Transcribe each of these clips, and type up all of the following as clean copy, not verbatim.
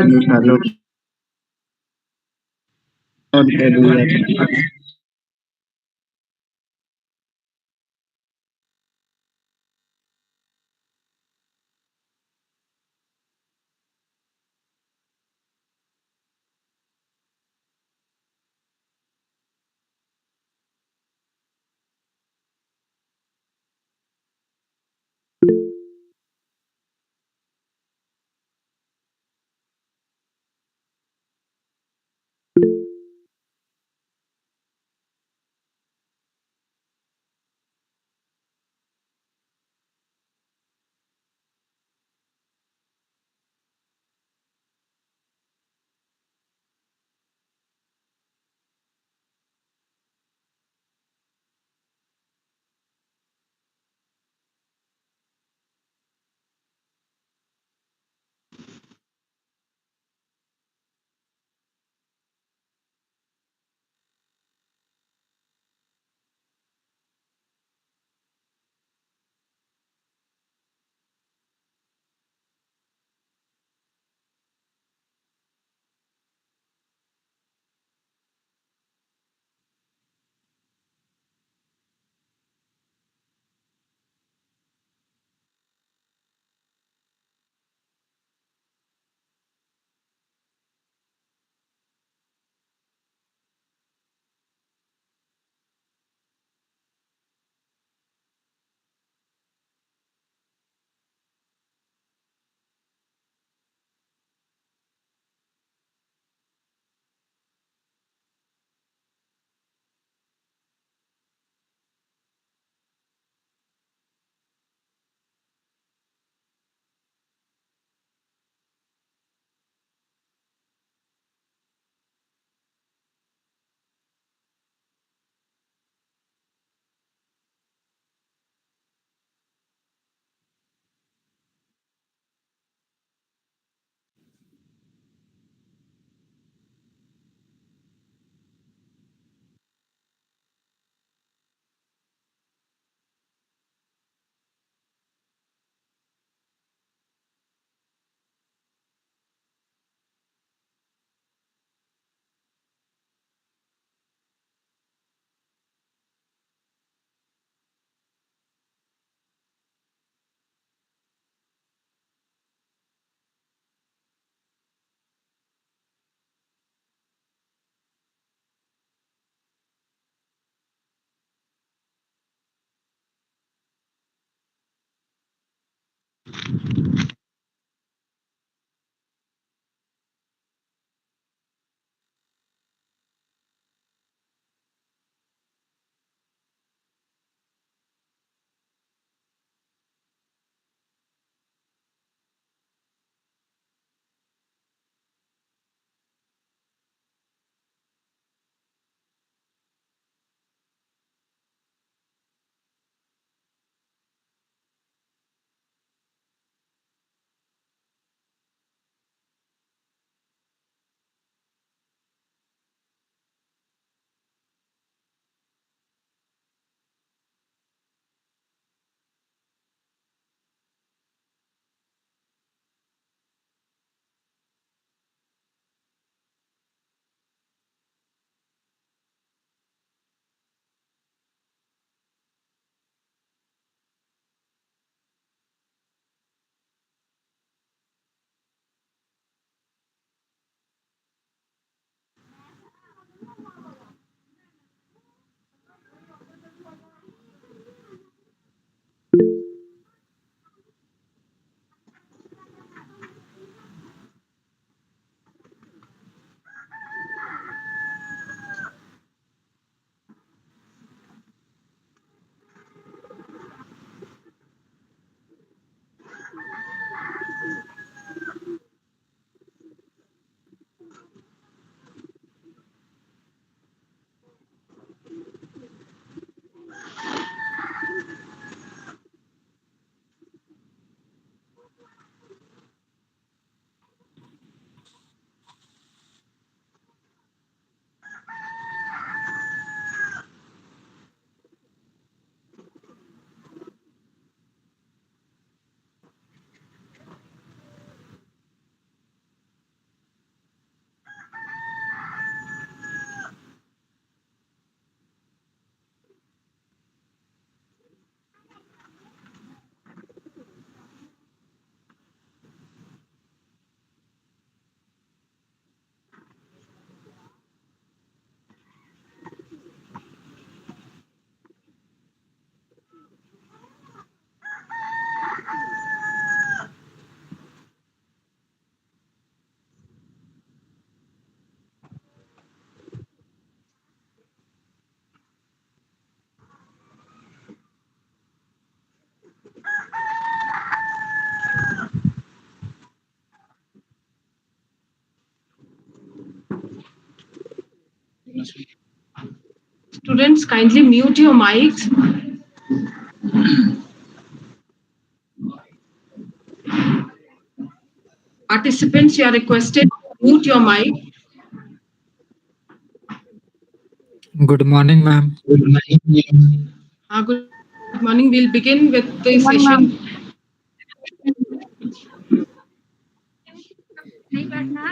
Hello, not ready yet. Students, kindly mute your mics. Participants, you are requested to mute your mic. Good morning, ma'am. Good morning. We'll begin with the Good session.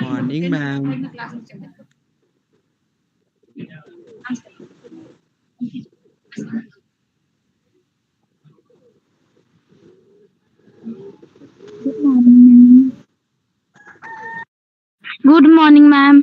morning, ma'am. Morning, ma'am. Good morning, ma'am. Good morning, ma'am.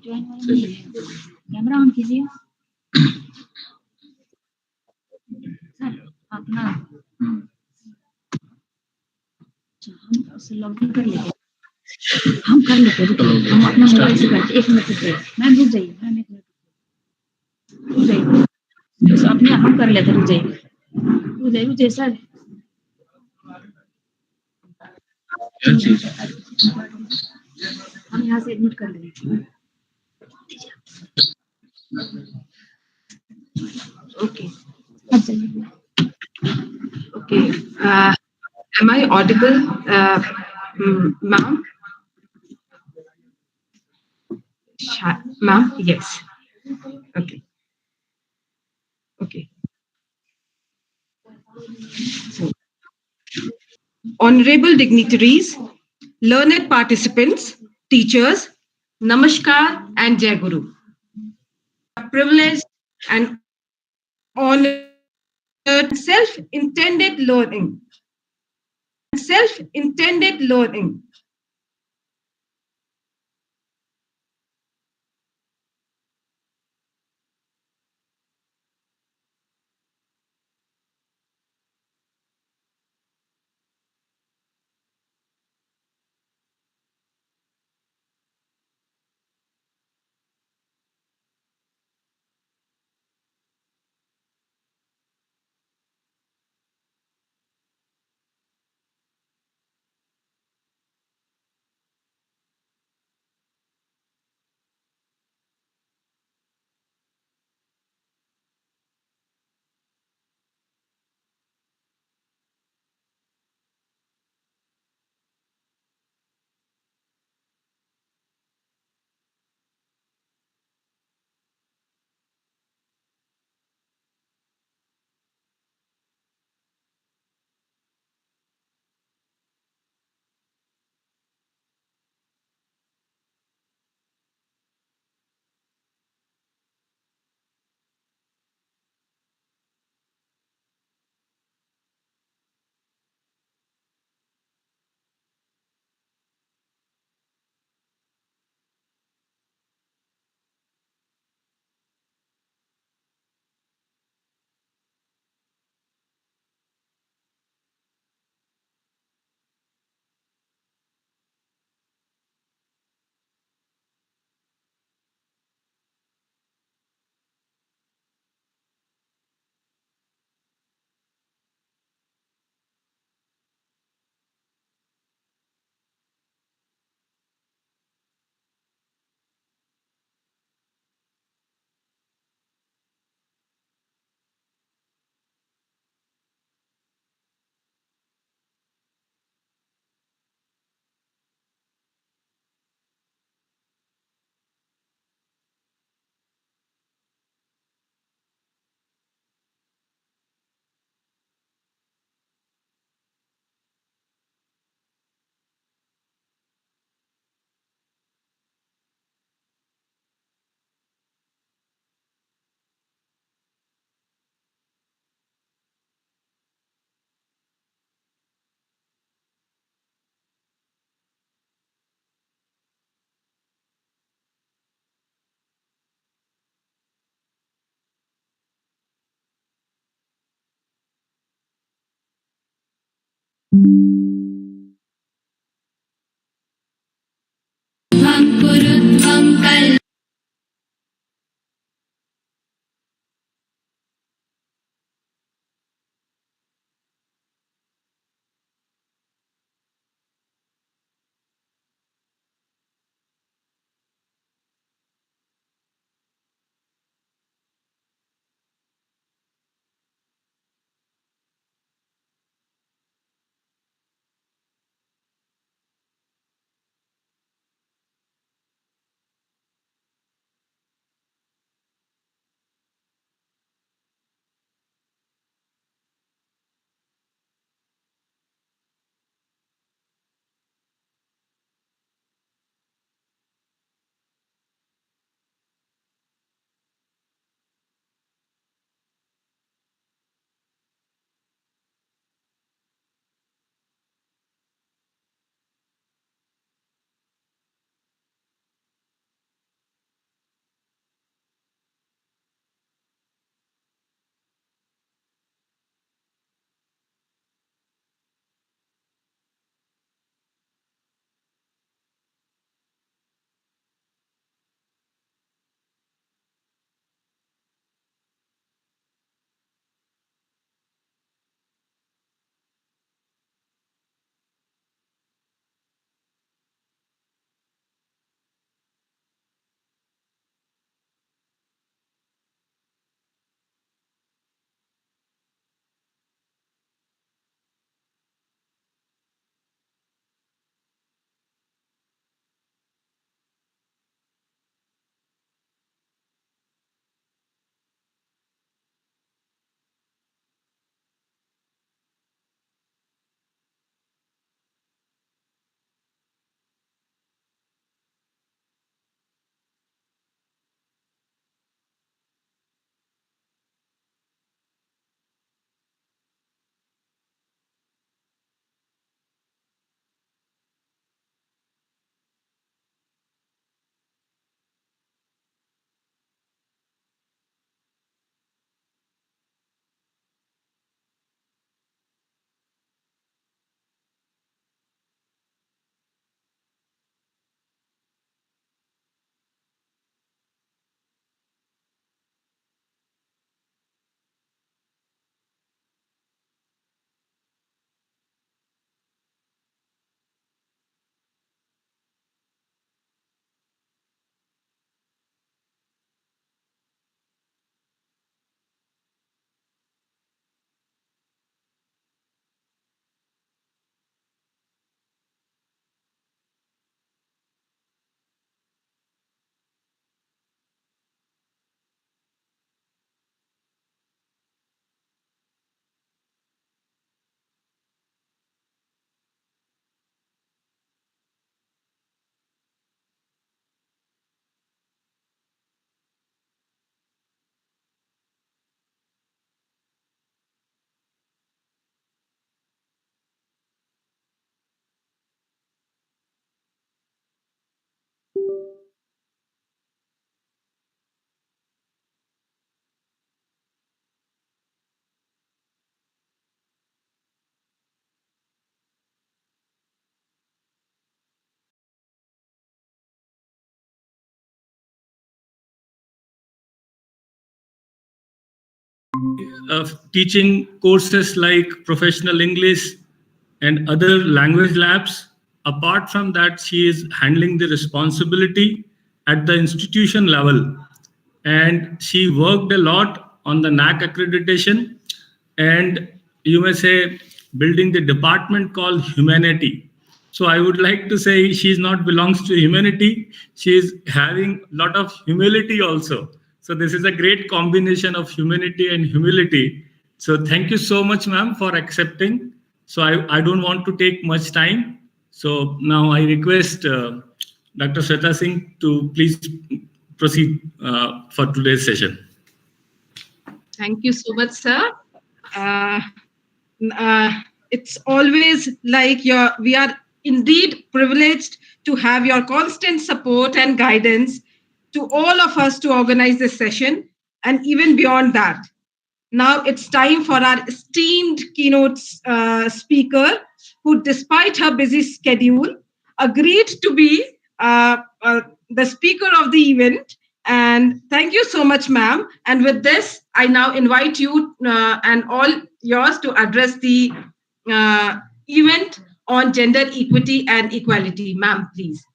Camera on कीजिए sir अपना हम उसे login कर लेते हम कर लेते हम अपना मोबाइल से करते 1 मिनट रुक जाइए मैम रुक जाइए मैम 1 मिनट रुक जाइए बस अपने हम कर लेते रुक जाइए सर हम यहाँ से एडमिट कर लेंगे Okay. अब चलिए Okay. Am I audible, ma'am? Ma'am? Yes. Okay. Okay. So, honorable dignitaries, learned participants, teachers, Namaskar and Jai Guru. Privileged and honored self-intended learning. Self-intended learning. Teaching courses like professional English and other language labs. Apart from that, she is handling the responsibility at the institution level. And she worked a lot on the NAC accreditation, and you may say building the department called humanity. So I would like to say she's not belongs to humanity, she is having a lot of humility also. So this is a great combination of humanity and humility. So thank you so much, ma'am, for accepting. So I don't want to take much time. So now I request Dr. Shweta Singh to please proceed for today's session. Thank you so much, sir. Uh, it's always like we are indeed privileged to have your constant support and guidance to all of us to organize this session and even beyond that. Now it's time for our esteemed keynote speaker, who, despite her busy schedule, agreed to be the speaker of the event. And thank you so much, ma'am. And with this, I now invite you and all yours to address the event on gender equity and equality. Ma'am, please.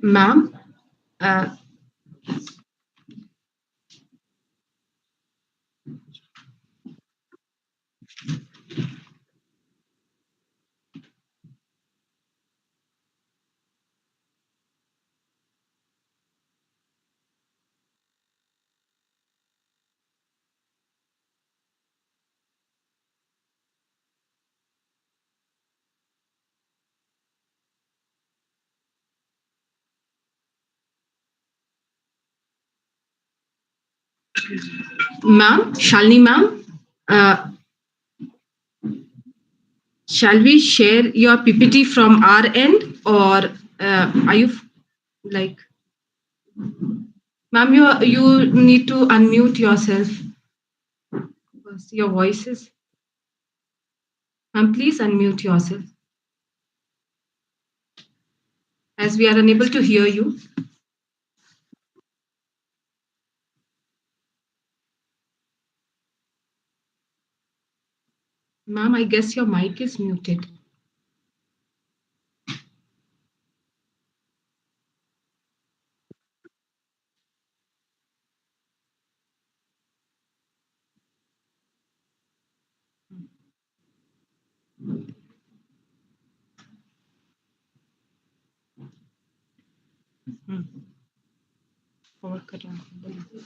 Ma'am, uh, ma'am, Shalini ma'am, uh, shall we share your PPT from our end, or are you like, ma'am, you need to unmute yourself. Because your voice is, ma'am, please unmute yourself, as we are unable to hear you. Ma'am, I guess your mic is muted. Hmm. Forward कर रहा हूँ.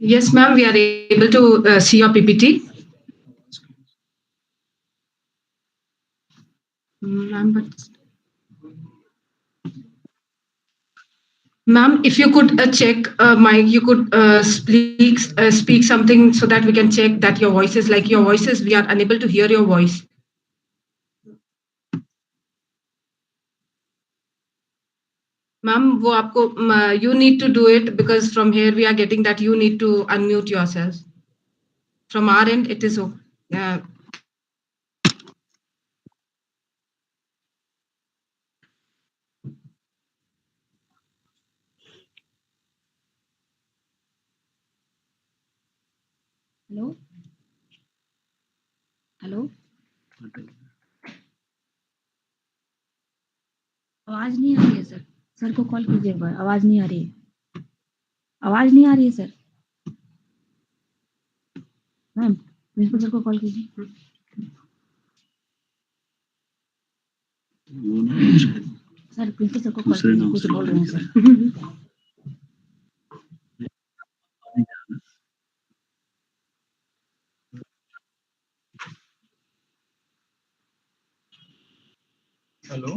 Yes, ma'am, we are able to see your PPT. Ma'am, but ma'am, if you could check mic, you could speak something so that we can check that your voice is like your voices. We are unable to hear your voice. Ma'am, वो आपको you need to do it, because from here we are getting that you need to unmute yourself. From our end, it is hello hello आवाज नहीं आ रही है sir. Sir को call कीजिए एक बार. आवाज नहीं आ रही है. आवाज नहीं आ रही है सर. मैम, प्रिंसिपल सर को कॉल कीजिए. सर प्रिंसिपल सर को कॉल कीजिए. कुछ बोल रहे हैं sir. Hello.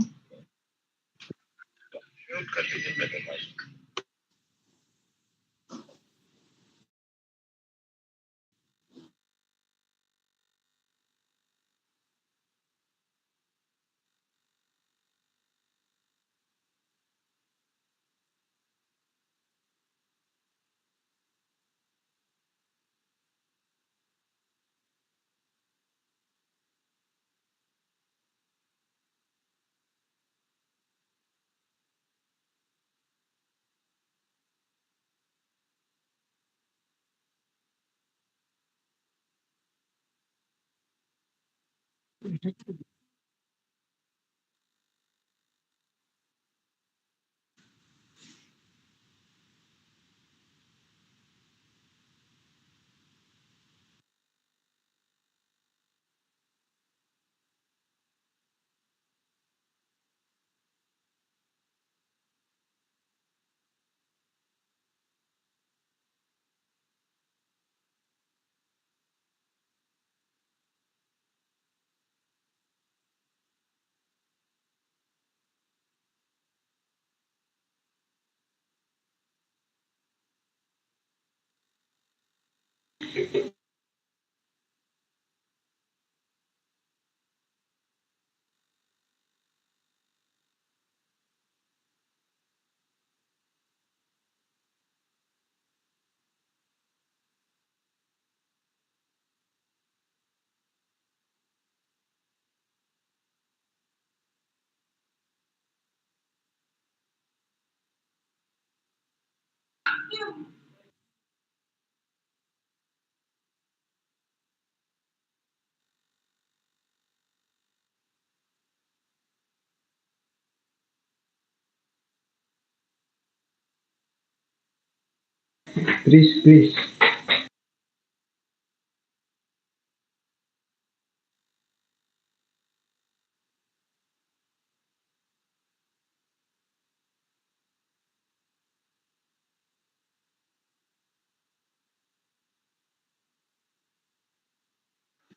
Please.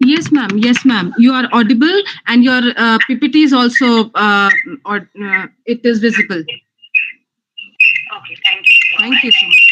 Yes, ma'am. Yes, ma'am. You are audible, and your PPT is also it is visible. Okay, thank you. Thank you so much.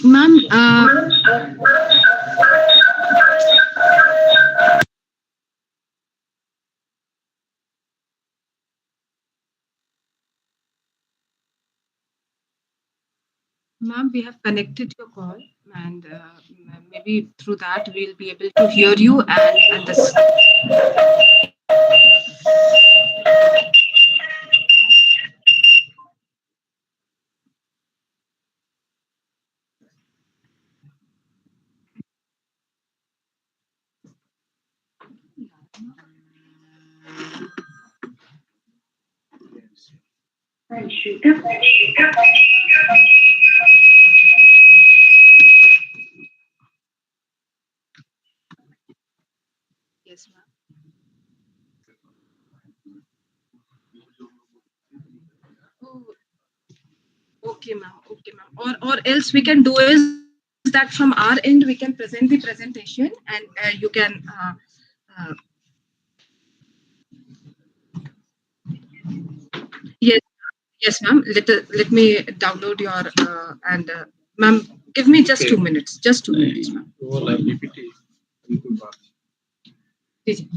Ma'am, ma'am, we have connected your call, and maybe through that we'll be able to hear you and understand. Yes, ma'am. Oh, okay, ma'am. Okay, ma'am. Or else we can do is that from our end we can present the presentation, and you can. Uh, yes, yes, ma'am. Let me download your and ma'am, give me just 2 minutes. Just 2 minutes, ma'am. जी, जी.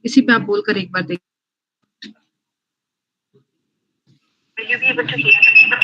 इसी पे आप बोलकर एक बार देखिए। Will you be able to hear me now?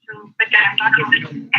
So, but I'm not able to.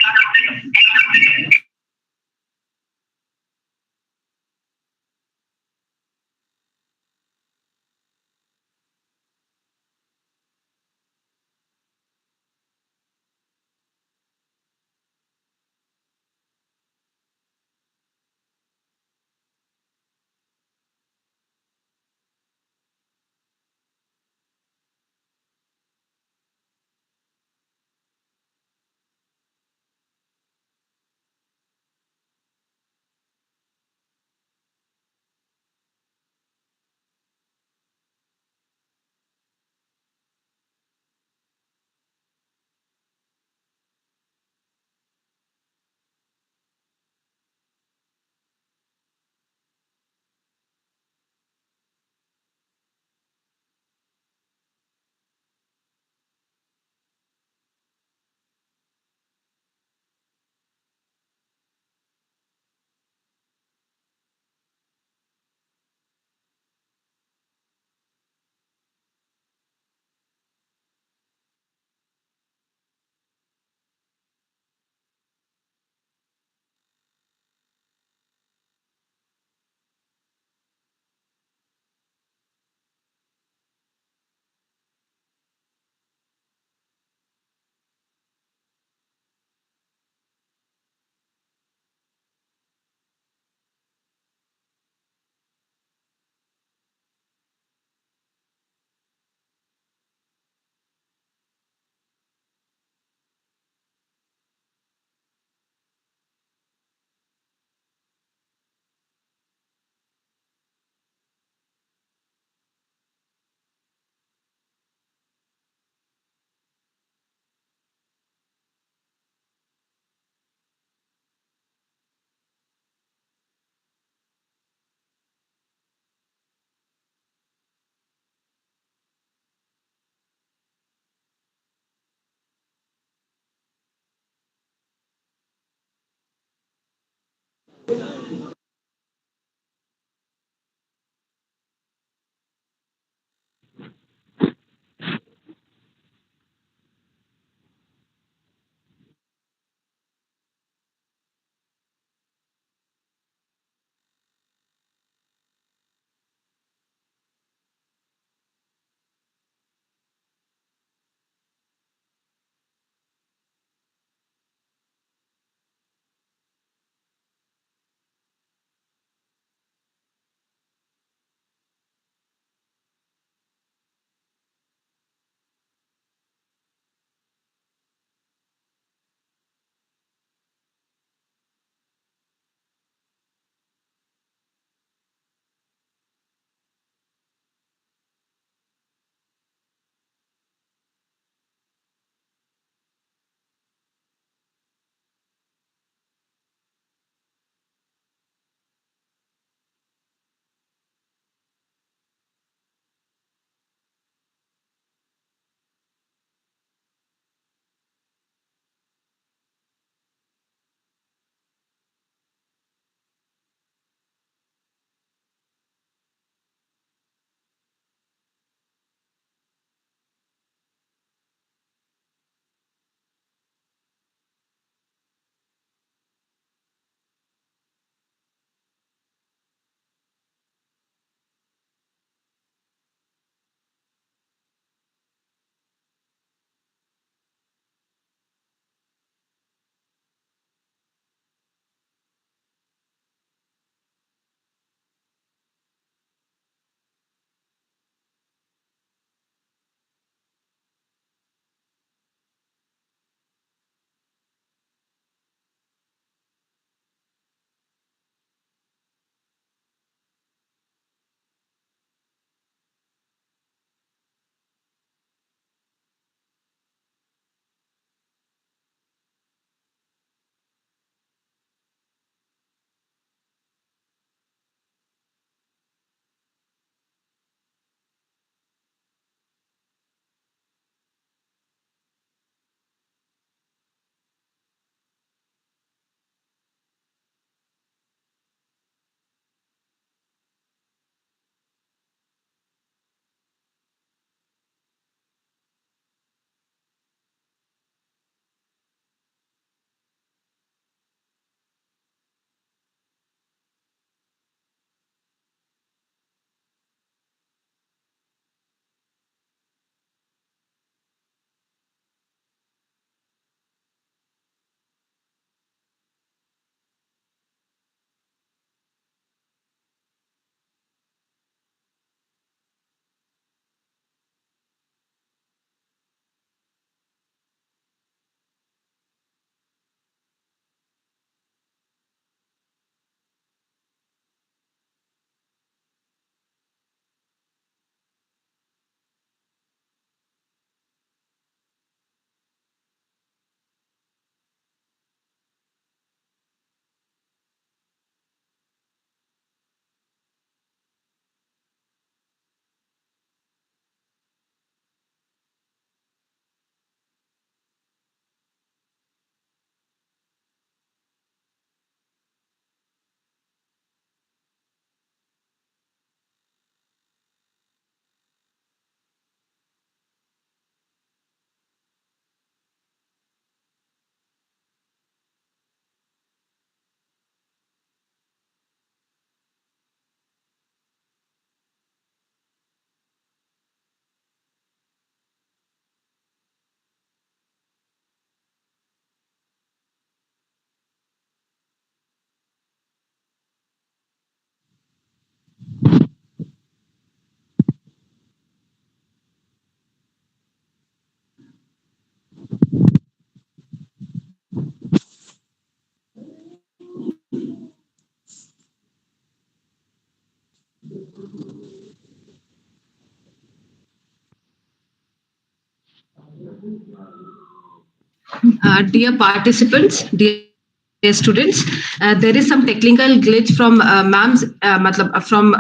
Dear participants, dear students, there is some technical glitch from ma'am's matlab from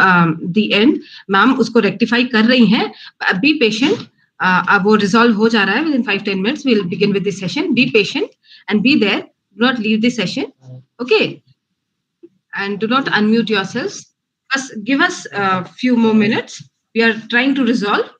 the end. Ma'am उसको rectify कर रही हैं. Be patient. अब वो resolve हो जा रहा है. Within 5-10 minutes, we'll begin with this session. Be patient and be there. Do not leave the session. Okay. And do not unmute yourselves. Just give us a few more minutes. We are trying to resolve.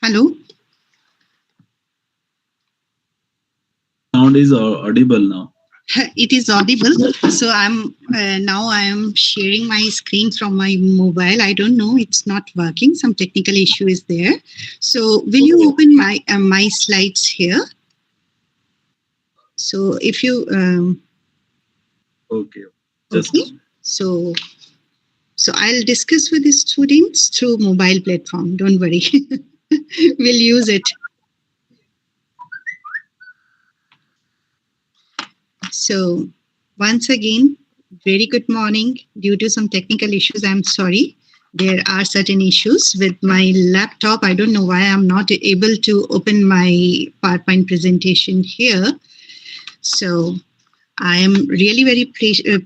Hello. Sound is audible now. It is audible. So I am sharing my screen from my mobile. I don't know, it's not working. Some technical issue is there. So will you open my slides here? So if you Okay. Just okay. So I'll discuss with the students through mobile platform. Don't worry. We'll use it. So once again, very good morning. Due to some technical issues, I'm sorry. There are certain issues with my laptop. I don't know why I'm not able to open my PowerPoint presentation here. So I am really very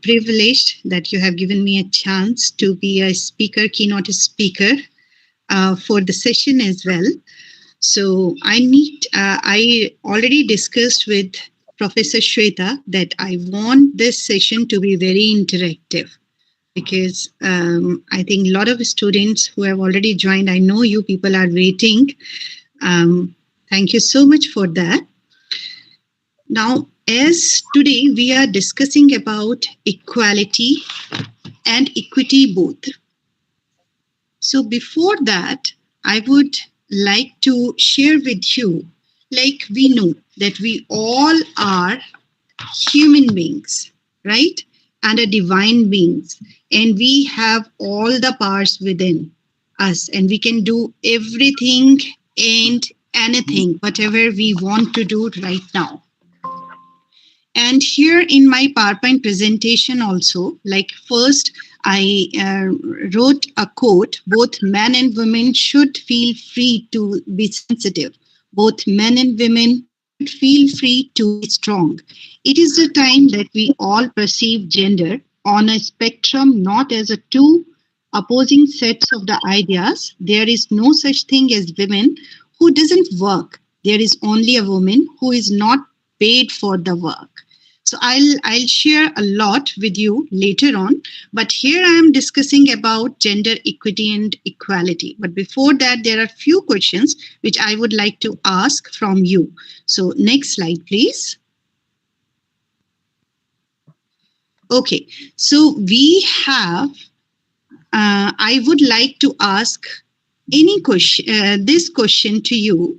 privileged that you have given me a chance to be a speaker, keynote speaker for the session as well. So I already discussed with Professor Shweta that I want this session to be very interactive because I think a lot of students who have already joined, I know you people are waiting. Thank you so much for that. Now, as today we are discussing about equality and equity both. So before that, I would like to share with you, like we know that we all are human beings, right? And a divine beings. And we have all the powers within us and we can do everything and anything, whatever we want to do right now. And here in my PowerPoint presentation also, like first I wrote a quote, both men and women should feel free to be sensitive. Both men and women should feel free to be strong. It is the time that we all perceive gender on a spectrum, not as a two opposing sets of the ideas. There is no such thing as women who doesn't work. There is only a woman who is not paid for the work. So I'll share a lot with you later on, but here I am discussing about gender equity and equality. But before that, there are few questions which I would like to ask from you. So next slide, please. Okay, so we have, I would like to ask any question, this question to you,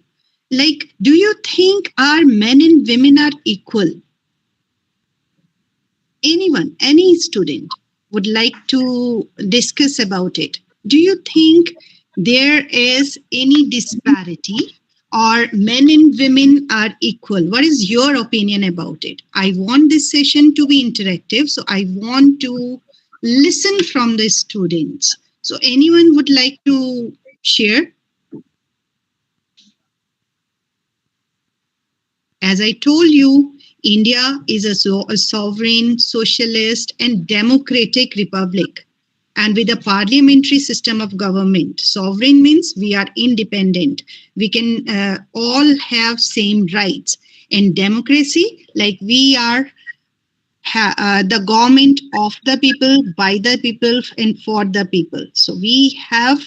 like, do you think our men and women are equal? Anyone, any student would like to discuss about it. Do you think there is any disparity or men and women are equal? What is your opinion about it? I want this session to be interactive, so I want to listen from the students. So anyone would like to share? As I told you, India is a sovereign, socialist, and democratic republic, and with a parliamentary system of government. Sovereign means we are independent. We can all have same rights. And democracy, like we are the government of the people, by the people, and for the people. So we have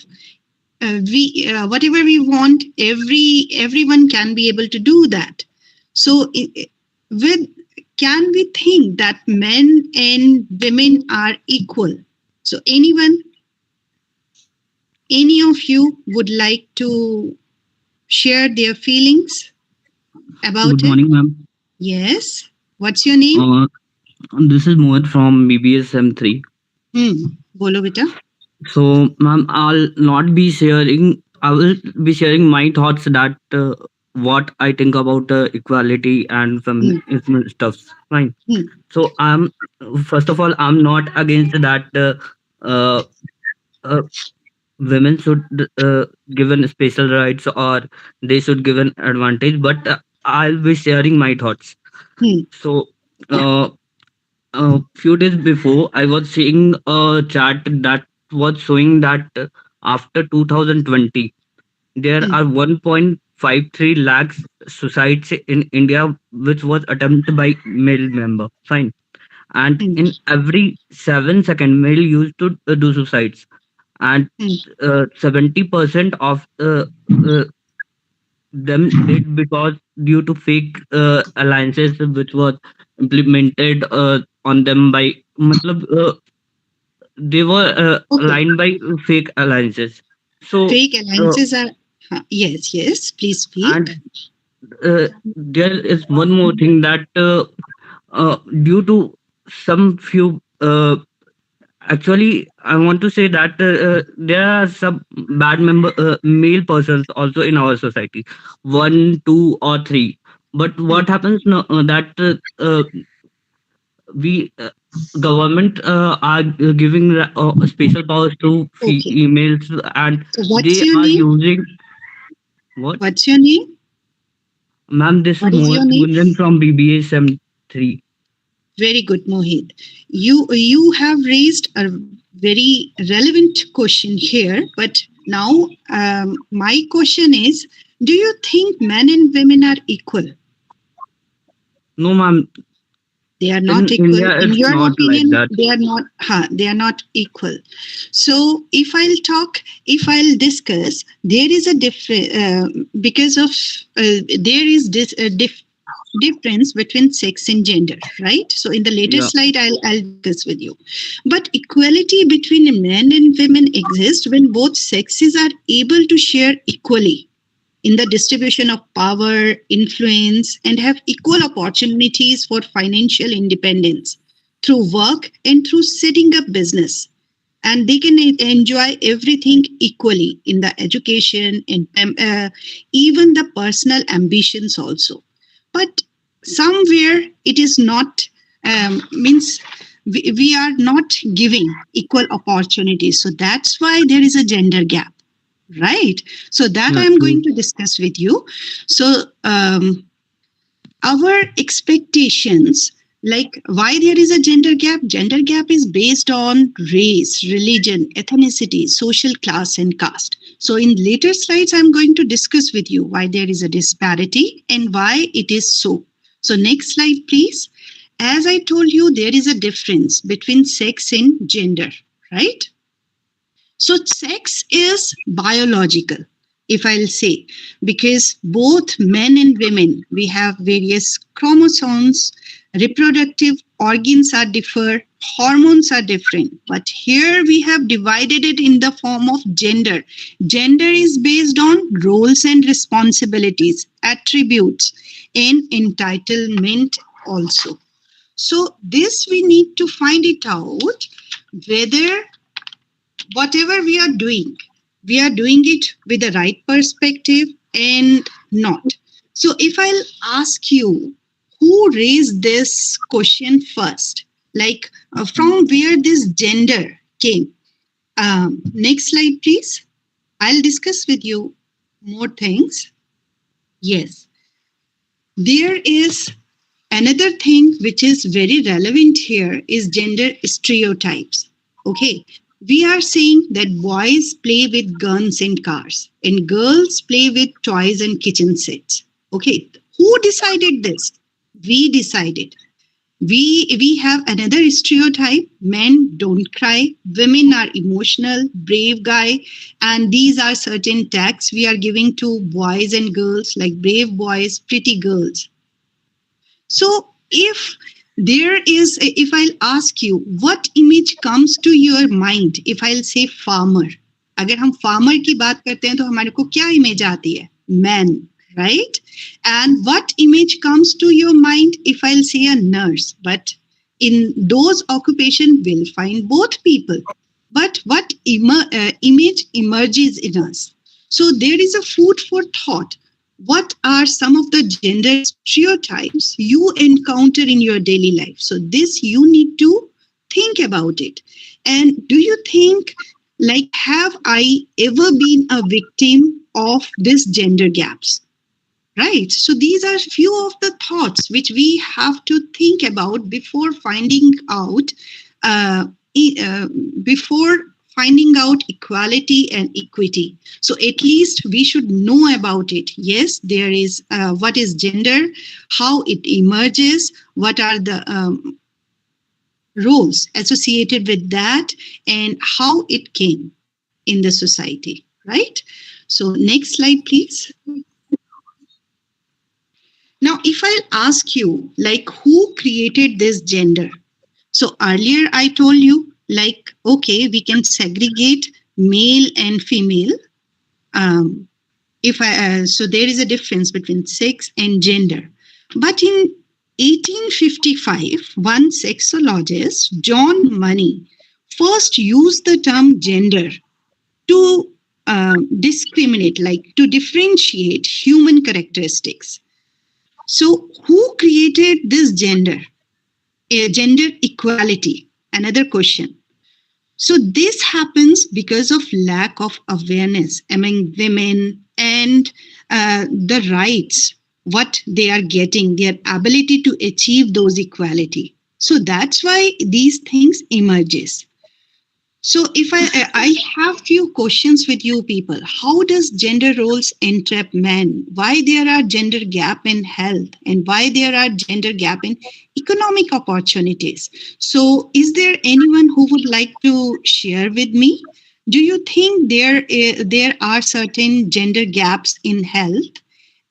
whatever we want. Everyone can be able to do that. So can we think that men and women are equal? So anyone, any of you would like to share their feelings about it? Good morning, ma'am. Yes. What's your name? This is Mohit from BBS M3. Bolo beta. So, ma'am, I will be sharing my thoughts that what I think about equality and feminism stuff. Fine. So, first of all, I'm not against that women should given special rights or they should given advantage, but I'll be sharing my thoughts. So, a few days before, I was seeing a chart that was showing that after 2020, there are 1.53 lakhs suicides in India, which was attempted by male member. Fine. And in every 7 seconds, male used to do suicides. And 70% of them did because due to fake alliances which was implemented on them by matlab, they were Okay. aligned by fake alliances. So Fake uh, alliances are, yes, yes, please speak. and there is one more thing that due to some few actually I want to say that there are some bad male persons also in our society, one, two, or three. But what happens now that we government are giving special powers to Okay. females, and So what's they your are name? using what? What's your name? Ma'am, this is What is your Mohit name? Gunjan from BBA 3. Very good, Mohit. You have raised a very relevant question here, but now my question is, do you think men and women are equal? No, ma'am, They are in not equal. India In it's your not like opinion, that. they are not. They are not equal. So if I'll discuss, there is a difference because of there is this difference between sex and gender, right? So in the later Yeah. slide, I'll discuss with you. But equality between men and women exists when both sexes are able to share equally in the distribution of power, influence, and have equal opportunities for financial independence through work and through setting up business. And they can enjoy everything equally in the education and even the personal ambitions also. But somewhere it is not, means we are not giving equal opportunities. So that's why there is a gender gap, right? So that Yeah, I'm true. going to discuss with you. So our expectations, like why there is a gender gap is based on race, religion, ethnicity, social class, and caste. So in later slides I'm going to discuss with you why there is a disparity and why it is so. So next slide please. As I told you, there is a difference between sex and gender, right? So sex is biological, if I'll say, because both men and women, we have various chromosomes, reproductive organs are different, hormones are different. But here we have divided it in the form of gender. Gender is based on roles and responsibilities, attributes, and entitlement also. So this we need to find it out whether whatever we are doing it with the right perspective and not. So if I'll ask you, who raised this question first, like from where this gender came? Next slide please. I'll discuss with you more things. Yes, there is another thing which is very relevant here is gender stereotypes. Okay, we are saying that boys play with guns and cars and girls play with toys and kitchen sets. Okay, who decided this? We decided. We have another stereotype: men don't cry, women are emotional, brave guy, and these are certain tags we are giving to boys and girls, like brave boys, pretty girls. So if I'll ask you, what image comes to your mind if I'll say farmer? अगर हम farmer की बात करते हैं तो हमारे को क्या image आती है? Man, right? And what image comes to your mind if I'll say a nurse? But in those occupations, we'll find both people. But what image emerges in us? So there is a food for thought. What are some of the gender stereotypes you encounter in your daily life? So this you need to think about it. And do you think, like, have I ever been a victim of these gender gaps? Right. So these are few of the thoughts which we have to think about before finding out before finding out equality and equity. So at least we should know about it. Yes, there is what is gender, how it emerges, what are the roles associated with that, and how it came in the society, right? So next slide, please. Now, if I'll ask you, like, who created this gender? So earlier I told you, like, okay, we can segregate male and female. So there is a difference between sex and gender. But in 1855, one sexologist, John Money, first used the term gender to discriminate, like to differentiate human characteristics. So who created this gender? Gender equality, another question. So this happens because of lack of awareness among women and the rights, what they are getting, their ability to achieve those equality. So that's why these things emerges. So if I have few questions with you people, how does gender roles entrap men? Why there are gender gap in health and why there are gender gap in economic opportunities? So is there anyone who would like to share with me? Do you think there are certain gender gaps in health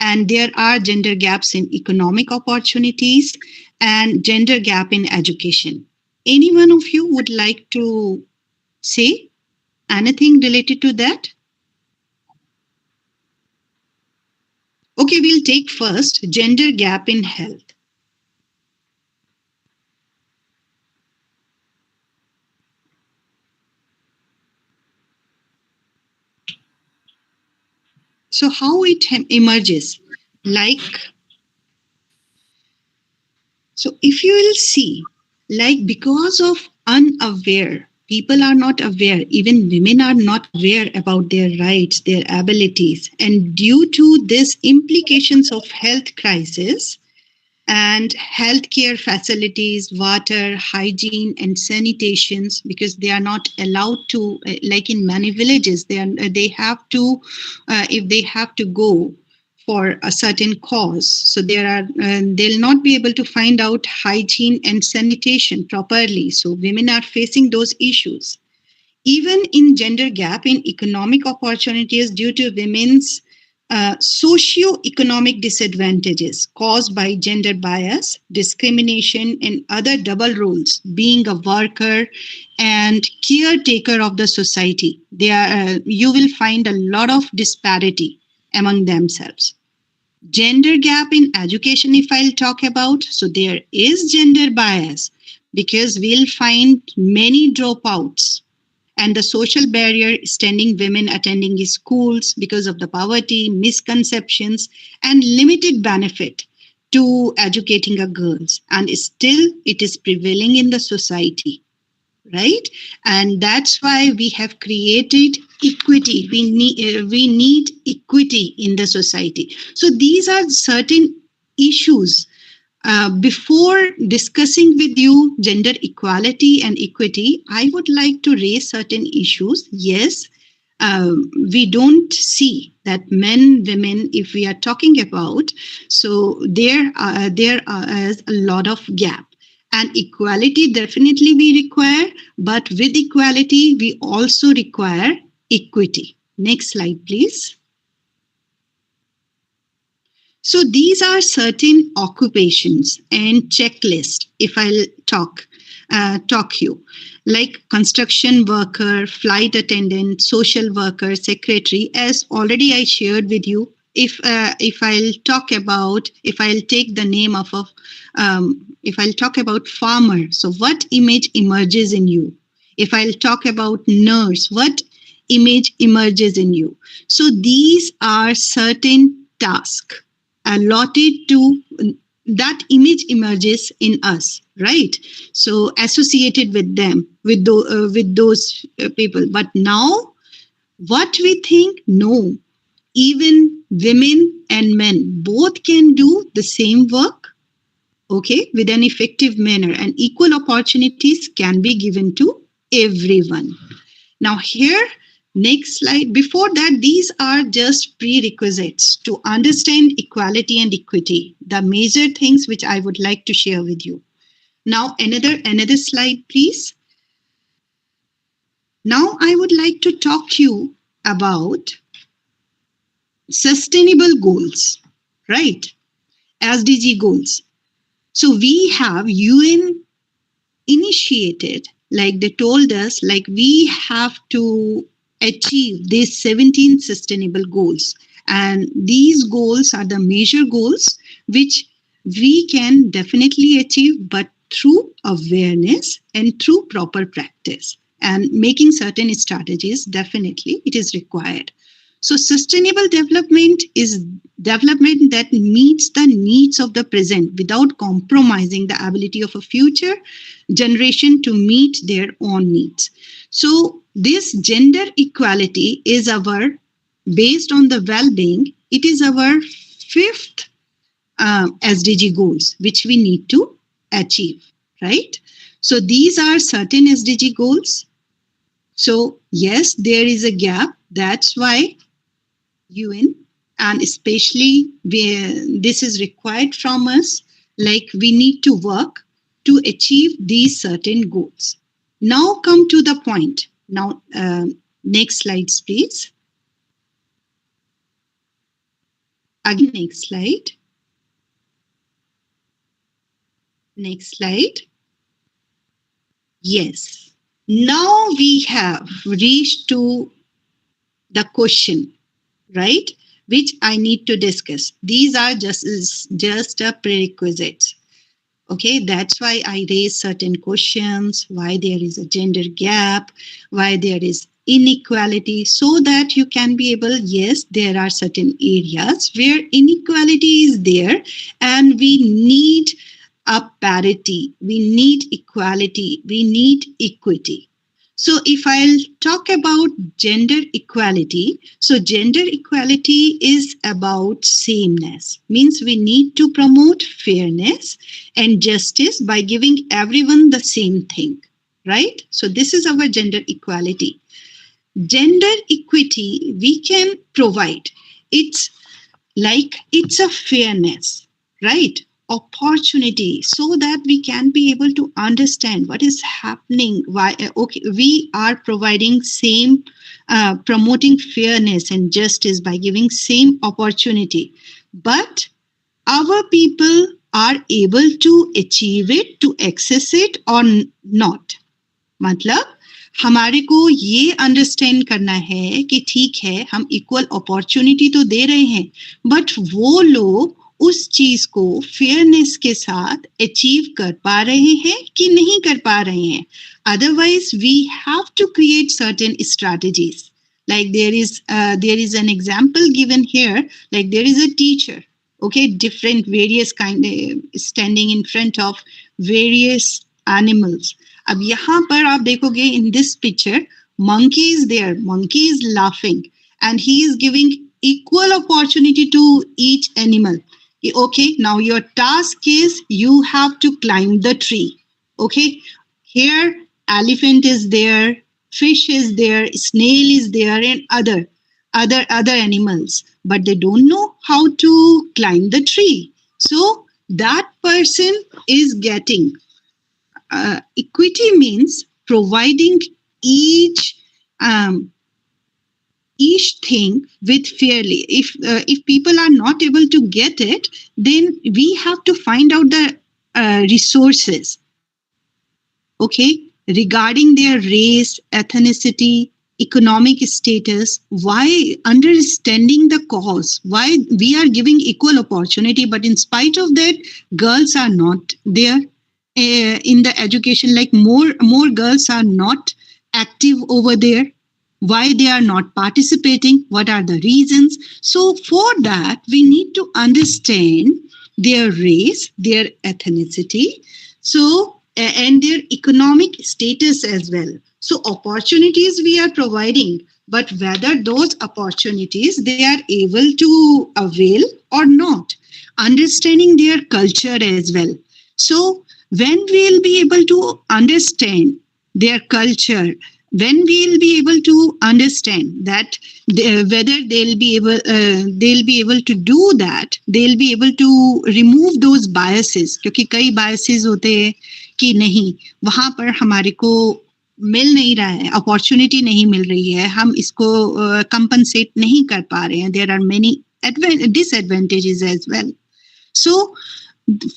and there are gender gaps in economic opportunities and gender gap in education? Any one of you would like to say anything related to that? Okay, we'll take first gender gap in health. So how it emerges, like, so if you will see, like, because of unaware, people are not aware, even women are not aware about their rights, their abilities, and due to this implications of health crisis and healthcare facilities, water, hygiene, and sanitations, because they are not allowed to, like in many villages, they have to, if they have to go for a certain cause, so they'll not be able to find out hygiene and sanitation properly. So women are facing those issues. Even in gender gap in economic opportunities due to women's socio-economic disadvantages caused by gender bias, discrimination, and other double roles, being a worker and caretaker of the society. You will find a lot of disparity among themselves. Gender gap in education, if I'll talk about, so there is gender bias because we'll find many dropouts and the social barrier standing women attending schools because of the poverty, misconceptions, and limited benefit to educating our girls. And still it is prevailing in the society, right? And that's why we have created equity. We need equity in the society. So these are certain issues. Before discussing with you gender equality and equity, I would like to raise certain issues. Yes, we don't see that men, women, if we are talking about, so there is a lot of gap. And equality definitely we require, but with equality, we also require equity. Next slide, please. So these are certain occupations and checklist. If I'll talk you, like construction worker, flight attendant, social worker, secretary, as already I shared with you. If I'll take the name of if I'll talk about farmer, so what image emerges in you? If I'll talk about nurse, what image emerges in you? So these are certain tasks allotted to that image emerges in us, right? So associated with them, with those people. But now, what we think, no, even women and men both can do the same work, okay, with an effective manner, and equal opportunities can be given to everyone. Now here, next slide. Before that, these are just prerequisites to understand equality and equity, the major things which I would like to share with you. Now, another slide, please. Now, I would like to talk to you about sustainable goals, right? SDG goals. So we have UN initiated, like they told us, like we have to achieve these 17 sustainable goals. And these goals are the major goals which we can definitely achieve, but through awareness and through proper practice and making certain strategies, definitely it is required. So sustainable development is development that meets the needs of the present without compromising the ability of a future generation to meet their own needs. So this gender equality is our, based on the well-being, it is our fifth SDG goals, which we need to achieve, right? So these are certain SDG goals. So yes, there is a gap. That's why UN, and especially where this is required from us, like we need to work to achieve these certain goals. Now come to the point. Now, next slides, please. Again, next slide. Next slide. Yes. Now we have reached to the question, right? Which I need to discuss. These are just a prerequisite. Okay, that's why I raise certain questions, why there is a gender gap, why there is inequality, so that you can be able, yes, there are certain areas where inequality is there and we need a parity, we need equality, we need equity. So if I'll talk about gender equality, so gender equality is about sameness, means we need to promote fairness and justice by giving everyone the same thing, right? So this is our gender equality. Gender equity we can provide. It's like it's a fairness, right? Opportunity, so that we can be able to understand what is happening. Why? Okay, we are providing same, promoting fairness and justice by giving same opportunity, but our people are able to achieve it, to access it or not. मतलब हमारे को ये understand करना है कि ठीक है हम इक्वल अपॉर्चुनिटी तो दे रहे हैं, बट वो लोग उस चीज को फेयरनेस के साथ अचीव कर पा रहे हैं कि नहीं कर पा रहे हैं. Otherwise, we have to create certain strategies. Like there is an example given here. Like there is a teacher, okay, different various kind standing in front of various animals. अब यहाँ पर आप देखोगे in this picture, monkey is there, monkey is laughing, and he is giving equal opportunity to each animal. Okay, now your task is you have to climb the tree. Okay, here elephant is there, fish is there, snail is there, and other animals, but they don't know how to climb the tree. So that person is getting equity means providing each thing with fairly. If people are not able to get it, then we have to find out the resources, okay, regarding their race, ethnicity, economic status. Why? Understanding the cause, why we are giving equal opportunity, but in spite of that, girls are not there in the education. Like more girls are not active over there. Why they are not participating? What are the reasons? So for that, we need to understand their race, their ethnicity, so and their economic status as well. So opportunities we are providing, but whether those opportunities they are able to avail or not. Understanding their culture as well. So when we'll be able to understand their culture, when we'll be able to understand that whether they'll be able to do that, they'll be able to remove those biases. क्योंकि कई biases होते हैं कि नहीं, वहाँ पर हमारे को मिल नहीं रहा है, अपॉर्चुनिटी नहीं मिल रही है, हम इसको कंपनसेट नहीं कर पा रहे हैं. There are many disadvantages as well. So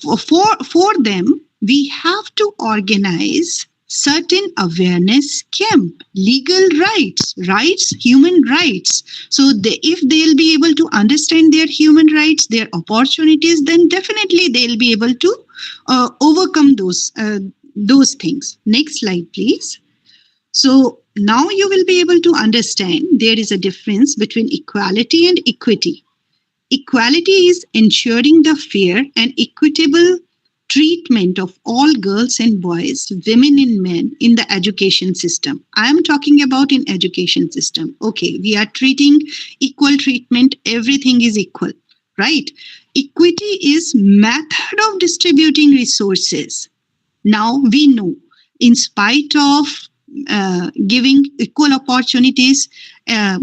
for them, we have to organize certain awareness camp, legal rights, human rights. So if they'll be able to understand their human rights, their opportunities, then definitely they'll be able to overcome those things. Next slide, please. So now you will be able to understand there is a difference between equality and equity. Equality is ensuring the fair and equitable treatment of all girls and boys, women and men in the education system. I am talking about in education system. Okay, we are treating equal treatment. Everything is equal, right? Equity is method of distributing resources. Now we know, in spite of giving equal opportunities,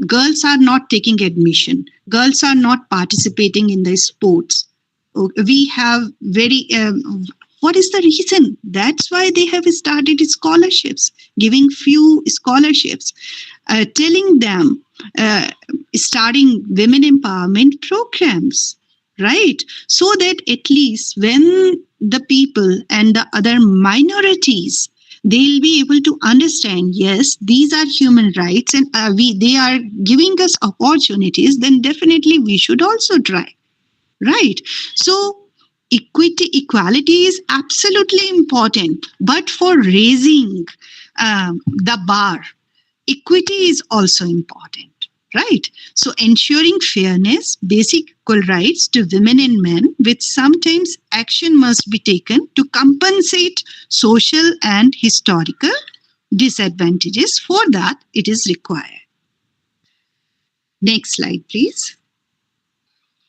girls are not taking admission. Girls are not participating in the sports. We have very, what is the reason? That's why they have started scholarships, giving few scholarships, telling them, starting women empowerment programs, right? So that at least when the people and the other minorities, they'll be able to understand, yes, these are human rights and they are giving us opportunities, then definitely we should also try, right? So equality is absolutely important, but for raising the bar, equity is also important, right? So ensuring fairness, basic equal rights to women and men, with sometimes action must be taken to compensate social and historical disadvantages. For that, it is required. Next slide, please.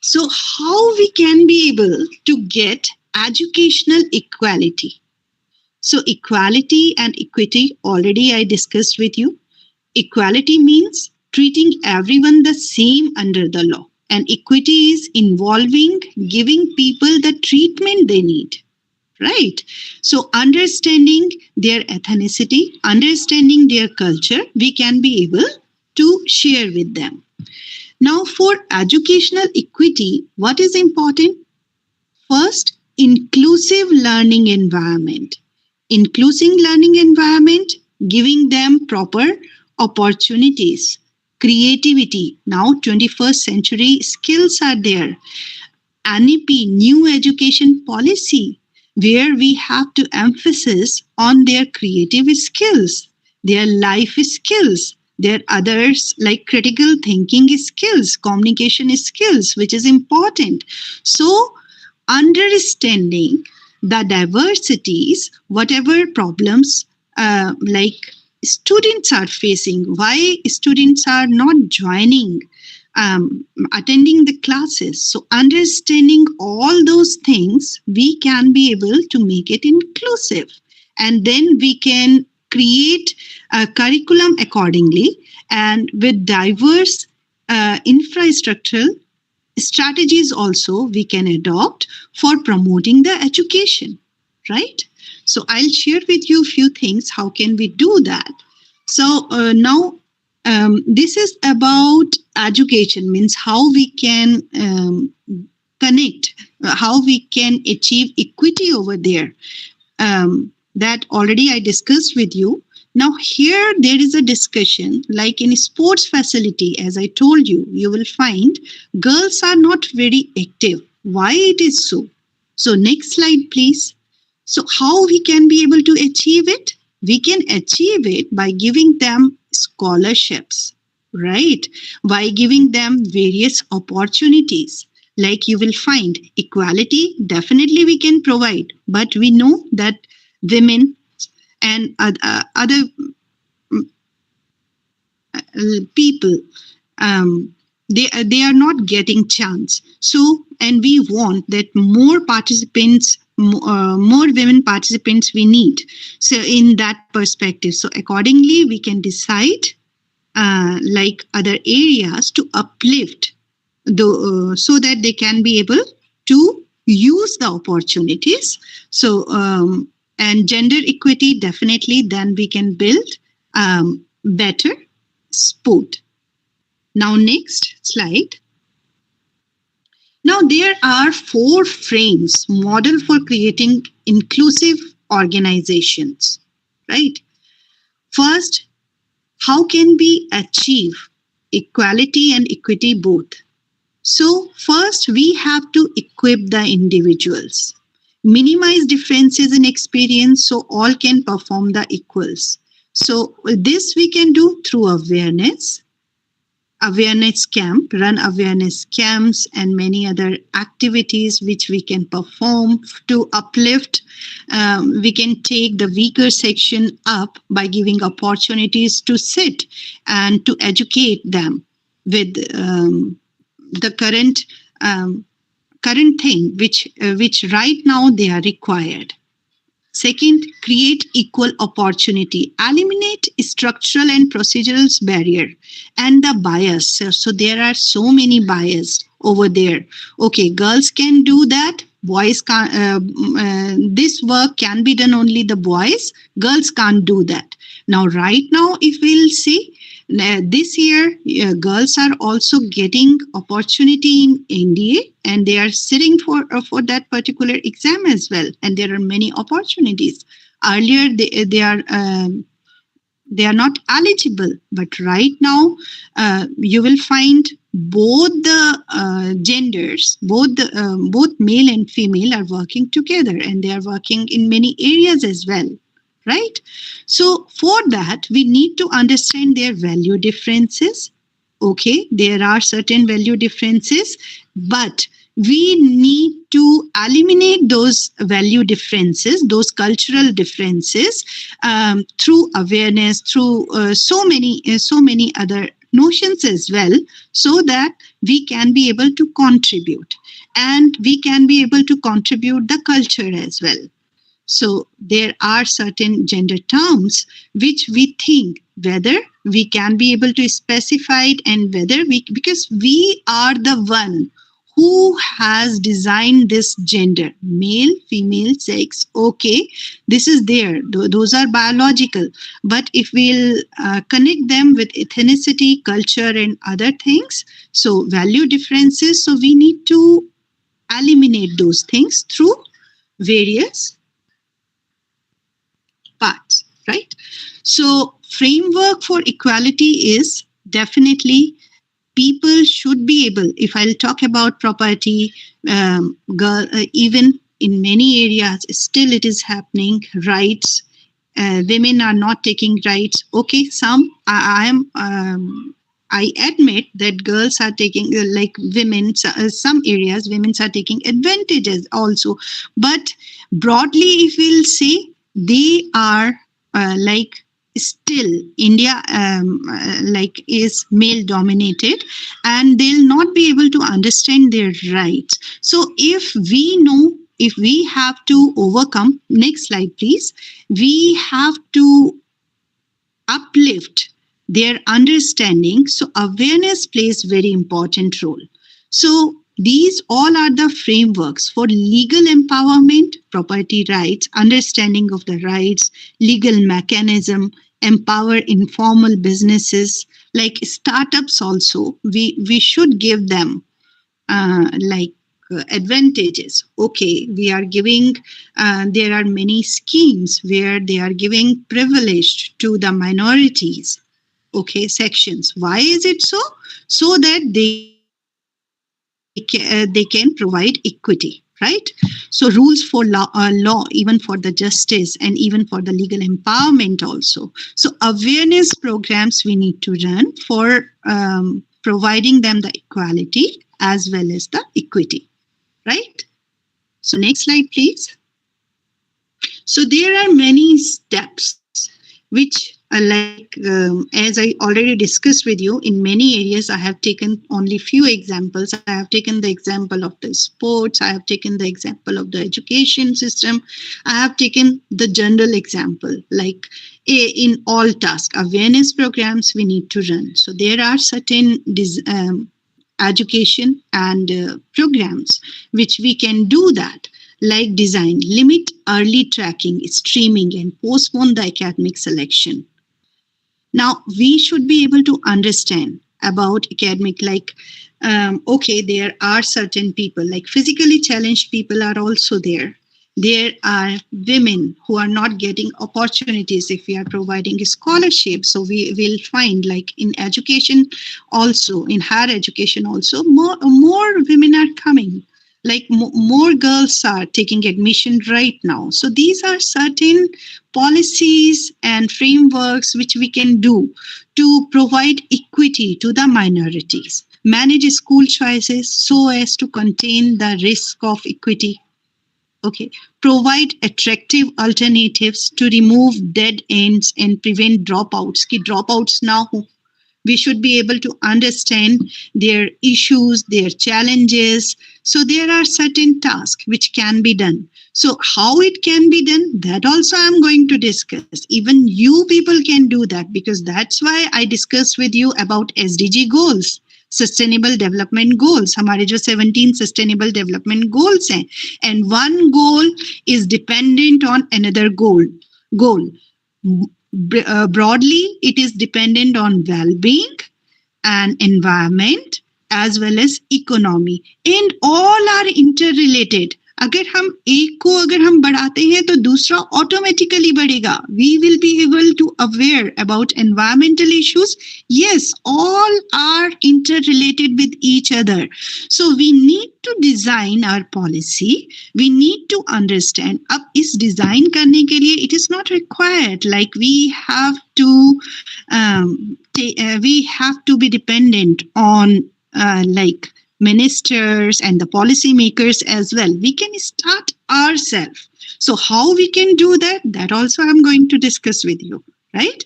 So how we can be able to get educational equality? So equality and equity, already I discussed with you. Equality means treating everyone the same under the law. And equity is involving giving people the treatment they need, right? So understanding their ethnicity, understanding their culture, we can be able to share with them. Now, for educational equity, what is important? First, inclusive learning environment. Inclusive learning environment, giving them proper opportunities, creativity. Now 21st century skills are there. NEP, new education policy, where we have to emphasize on their creative skills, their life skills, their others like critical thinking skills, communication skills, which is important. So understanding the diversities, whatever problems like students are facing, why students are not joining, attending the classes. So understanding all those things, we can be able to make it inclusive. And then we can create a curriculum accordingly, and with diverse infrastructural strategies also we can adopt for promoting the education, right? So I'll share with you a few things. How can we do that? So now this is about education, means how we can connect, how we can achieve equity over there. That already I discussed with you. Now here there is a discussion, like in sports facility, as I told you, you will find girls are not very active. Why it is so? So next slide, please. So how we can be able to achieve it? We can achieve it by giving them scholarships, right? By giving them various opportunities. Like you will find equality, definitely we can provide, but we know that women and other people, they are not getting chance. So, and we want that more participants, more women participants we need. So in that perspective, so accordingly we can decide like other areas to uplift so that they can be able to use the opportunities. So and gender equity, definitely then we can build better sport. Now next slide. Now, there are 4 frames model for creating inclusive organizations, right? First, how can we achieve equality and equity both? So first, we have to equip the individuals, minimize differences in experience so all can perform the equals. So this we can do through awareness camp, run awareness camps and many other activities which we can perform to uplift. We can take the weaker section up by giving opportunities to sit and to educate them with the current thing which right now they are required. Second, create equal opportunity. Eliminate structural and procedural barrier and the bias. So there are so many bias over there. Okay, girls can do that. Boys can't. This work can be done only the boys. Girls can't do that. Now, right now, if we'll see, this year, girls are also getting opportunity in NDA and they are sitting for that particular exam as well. And there are many opportunities. Earlier, they are not eligible, but right now, you will find both the genders, both male and female are working together and they are working in many areas as well. Right? So for that, we need to understand their value differences. Okay, there are certain value differences, but we need to eliminate those value differences, those cultural differences through awareness, through so many other notions as well, so that we can be able to contribute and we can be able to contribute the culture as well. So there are certain gender terms which we think whether we can be able to specify it and whether because we are the one who has designed this gender, male, female, sex, okay, this is there. Those are biological. But if we'll connect them with ethnicity, culture and other things, so value differences, so we need to eliminate those things through various parts, right? So framework for equality is definitely people should be able, if I'll talk about property, even in many areas, still it is happening, rights, women are not taking rights. Okay, some, I admit that girls are taking, like women, some areas, women are taking advantages also. But broadly, if we'll say, they are like still India like is male dominated and they'll not be able to understand their rights. So if we have to overcome, next slide please, we have to uplift their understanding. So awareness plays very important role. So these all are the frameworks for legal empowerment, property rights, understanding of the rights, legal mechanism, empower informal businesses, like startups also. We should give them advantages. Okay, we are giving, there are many schemes where they are giving privilege to the minorities, okay, sections. Why is it so? So that they can provide equity, right? So rules for law, even for the justice and even for the legal empowerment also. So awareness programs we need to run for providing them the equality as well as the equity, right? So next slide, please. So there are many steps which are as I already discussed with you, in many areas, I have taken only few examples. I have taken the example of the sports. I have taken the example of the education system. I have taken the general example, like in all tasks, awareness programs we need to run. So there are certain education and programs which we can do that. Like design, limit early tracking, streaming, and postpone the academic selection. Now, we should be able to understand about academic, like okay, there are certain people, like physically challenged people are also there. There are women who are not getting opportunities if we are providing a scholarship. So we will find, like in education also, in higher education also, more women are coming. Like more girls are taking admission right now. So these are certain policies and frameworks which we can do to provide equity to the minorities. Manage school choices so as to contain the risk of equity. Okay. Provide attractive alternatives to remove dead ends and prevent dropouts. Ki dropouts na ho. We should be able to understand their issues, their challenges. So there are certain tasks which can be done. So how it can be done, that also I'm going to discuss. Even you people can do that, because that's why I discussed with you about SDG goals. Sustainable Development Goals. हमारे जो 17 Sustainable Development Goals हैं, and one goal is dependent on another goal. Broadly, it is dependent on well-being and environment as well as economy, and all are interrelated. अगर हम एक को अगर हम बढ़ाते हैं तो दूसरा ऑटोमेटिकली बढ़ेगा. We will be able to aware about environmental issues. Yes, all are interrelated with each other. So we need to design our policy. We need to understand. अब इस design करने के लिए it is not required. Like we have to be dependent on like ministers and the policymakers as well. We can start ourselves. So how we can do that? That also I'm going to discuss with you, right?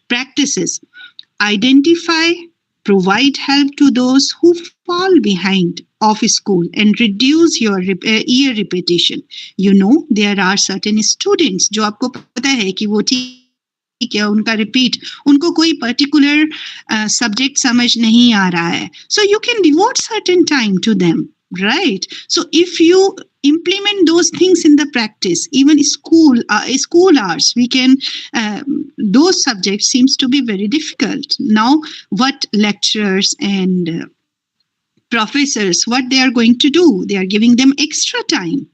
Practices. Identify, provide help to those who fall behind of school and reduce your year repetition. You know, there are certain students जो आपको पता है कि वो क्या उनका repeat, उनको कोई पर्टिकुलर सब्जेक्ट समझ नहीं आ रहा है. So you can devote certain time to them, right? So if you implement those things in the practice, even school hours, we can, those subjects seems to be very difficult. Now, what lecturers and professors, what they are going to do, they are giving them extra time.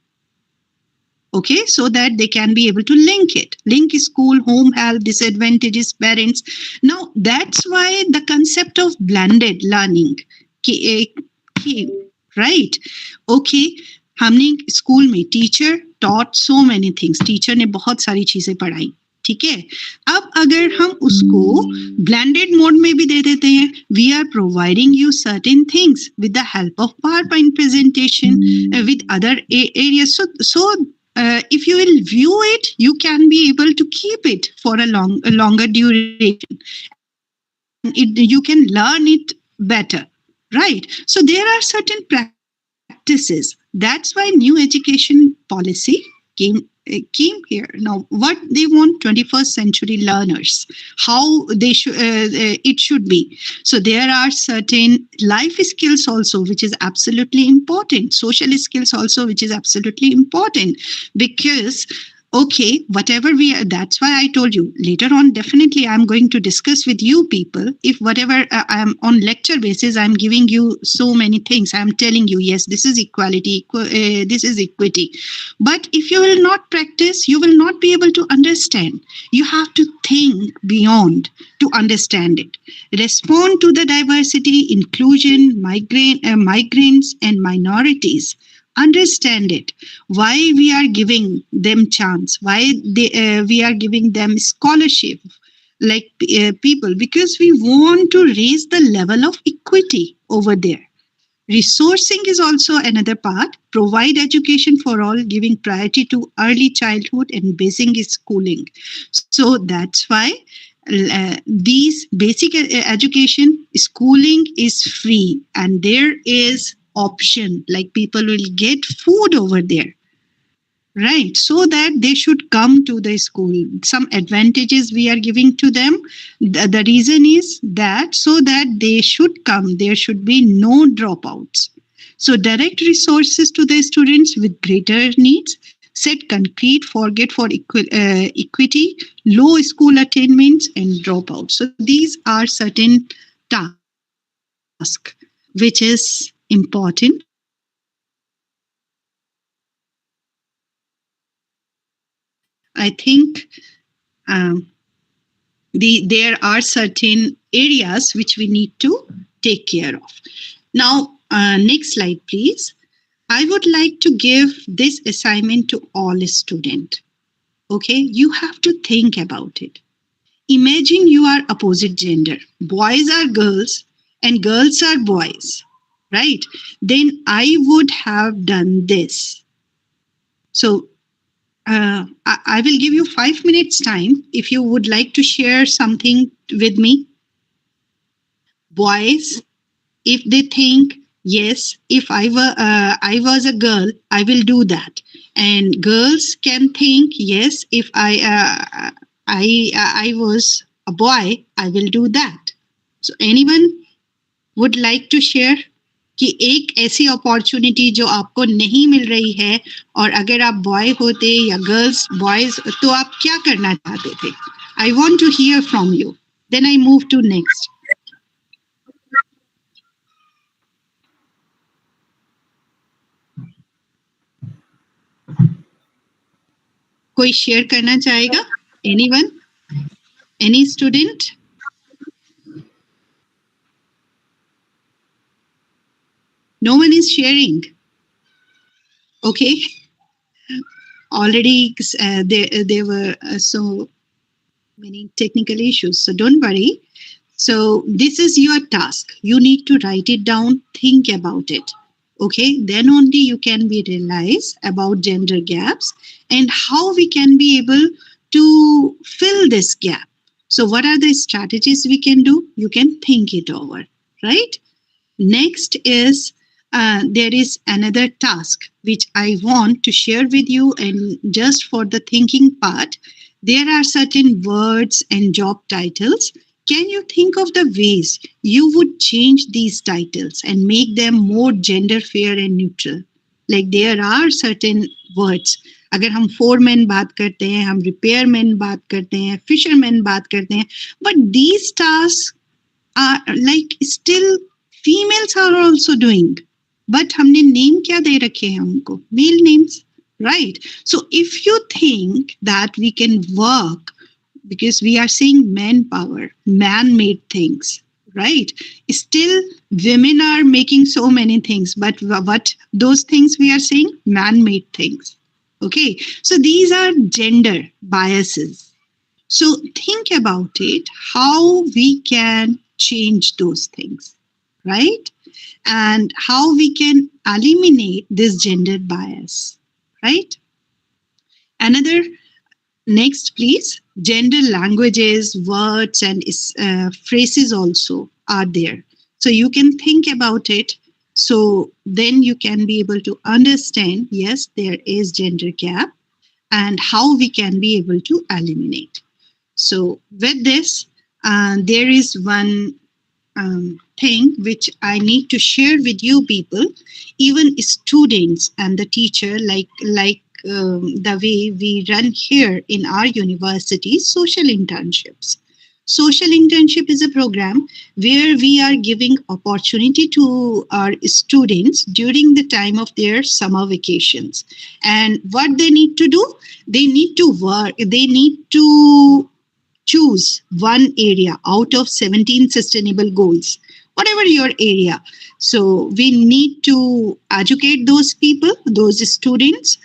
Okay, so that they can be able to link school, home, health, disadvantages, parents. Now, that's why the concept of blended learning came, right? Okay, हमने school में teacher taught so many things. Teacher ने बहुत सारी चीजें पढ़ाई, ठीक है. अब अगर हम उसको blended mode में भी दे देते हैं, we are providing you certain things with the help of PowerPoint presentation, with other areas. So if you will view it, you can be able to keep it for a longer duration. You can learn it better, right? So there are certain practices. That's why new education policy came here. Now, what they want, 21st century learners, how they should it should be. So there are certain life skills also, which is absolutely important. Social skills also, which is absolutely important, because okay, whatever that's why I told you later on, definitely I'm going to discuss with you people. If whatever I'm on lecture basis, I'm giving you so many things. I'm telling you, yes, this is equality, this is equity. But if you will not practice, you will not be able to understand. You have to think beyond to understand it. Respond to the diversity, inclusion, migrants and minorities. Understand it, why we are giving them chance, why we are giving them scholarship, like people, because we want to raise the level of equity over there. Resourcing is also another part. Provide education for all, giving priority to early childhood and basic schooling. So that's why these basic education schooling is free, and there is option, like people will get food over there, right? So that they should come to the school. Some advantages we are giving to them. The reason is that so that they should come, there should be no dropouts. So direct resources to the students with greater needs. Set concrete target for equity, low school attainments and dropouts. So these are certain tasks task which is important. I think there are certain areas which we need to take care of. Now, next slide, please. I would like to give this assignment to all students. Okay, you have to think about it. Imagine you are opposite gender. Boys are girls and girls are boys, right? Then I would have done this. So I will give you 5 minutes time if you would like to share something with me. Boys, if they think, yes, if I was a girl, I will do that. And girls can think, yes, if I was a boy, I will do that. So anyone would like to share कि एक ऐसी opportunity जो आपको नहीं मिल रही है और अगर आप बॉय होते या गर्ल्स बॉयज तो आप क्या करना चाहते थे? I want to hear from you, then I move to next. कोई शेयर करना चाहेगा? Anyone? Any student? No one is sharing. Okay. Already there were so many technical issues. So don't worry. So this is your task. You need to write it down, think about it. Okay. Then only you can be realize about gender gaps and how we can be able to fill this gap. So what are the strategies we can do? You can think it over, right? Next is there is another task which I want to share with you, and just for the thinking part, there are certain words and job titles. Can you think of the ways you would change these titles and make them more gender fair and neutral? Like there are certain words. अगर हम foreman बात करते हैं, हम repairman बात करते हैं, fisherman बात करते हैं, but these tasks are like still females are also doing. But हमने name क्या दे रखे हैं उनको? Male names, right? So if you think that we can work, because we are saying manpower, man-made things, right? Still, women are making so many things, but what those things we are saying? Man-made things. Okay, so these are gender biases. So think about it, how we can change those things, right? And how we can eliminate this gender bias, right? Another, next please, gender languages, words and phrases also are there. So you can think about it. So then you can be able to understand, yes, there is gender gap and how we can be able to eliminate. So with this, there is one thing which I need to share with you people, even students and the teacher, like the way we run here in our university, social internships. Social internship is a program where we are giving opportunity to our students during the time of their summer vacations. And what they need to do, they need to work, they need to choose one area out of 17 sustainable goals, whatever your area. So we need to educate those people, those students,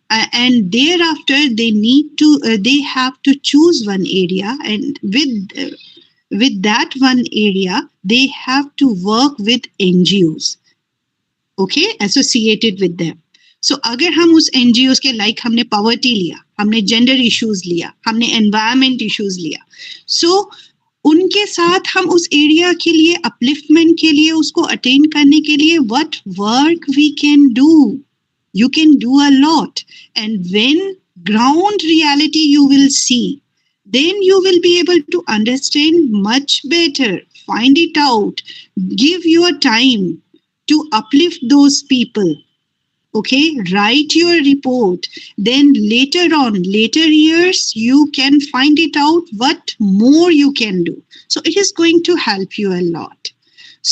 and thereafter they need to, they have to choose one area, and with that one area, they have to work with NGOs, okay, associated with them. So अगर हम उस NGOs के like हमने poverty लिया, हमने gender issues लिया, हमने environment issues लिया, so उनके साथ हम उस area के लिए upliftment के लिए उसको attain करने के लिए what work we can do? You can do a lot, and when ground reality you will see, then you will be able to understand much better, find it out, give your time to uplift those people. Okay, write your report. Then later on, later years, you can find it out what more you can do. So it is going to help you a lot.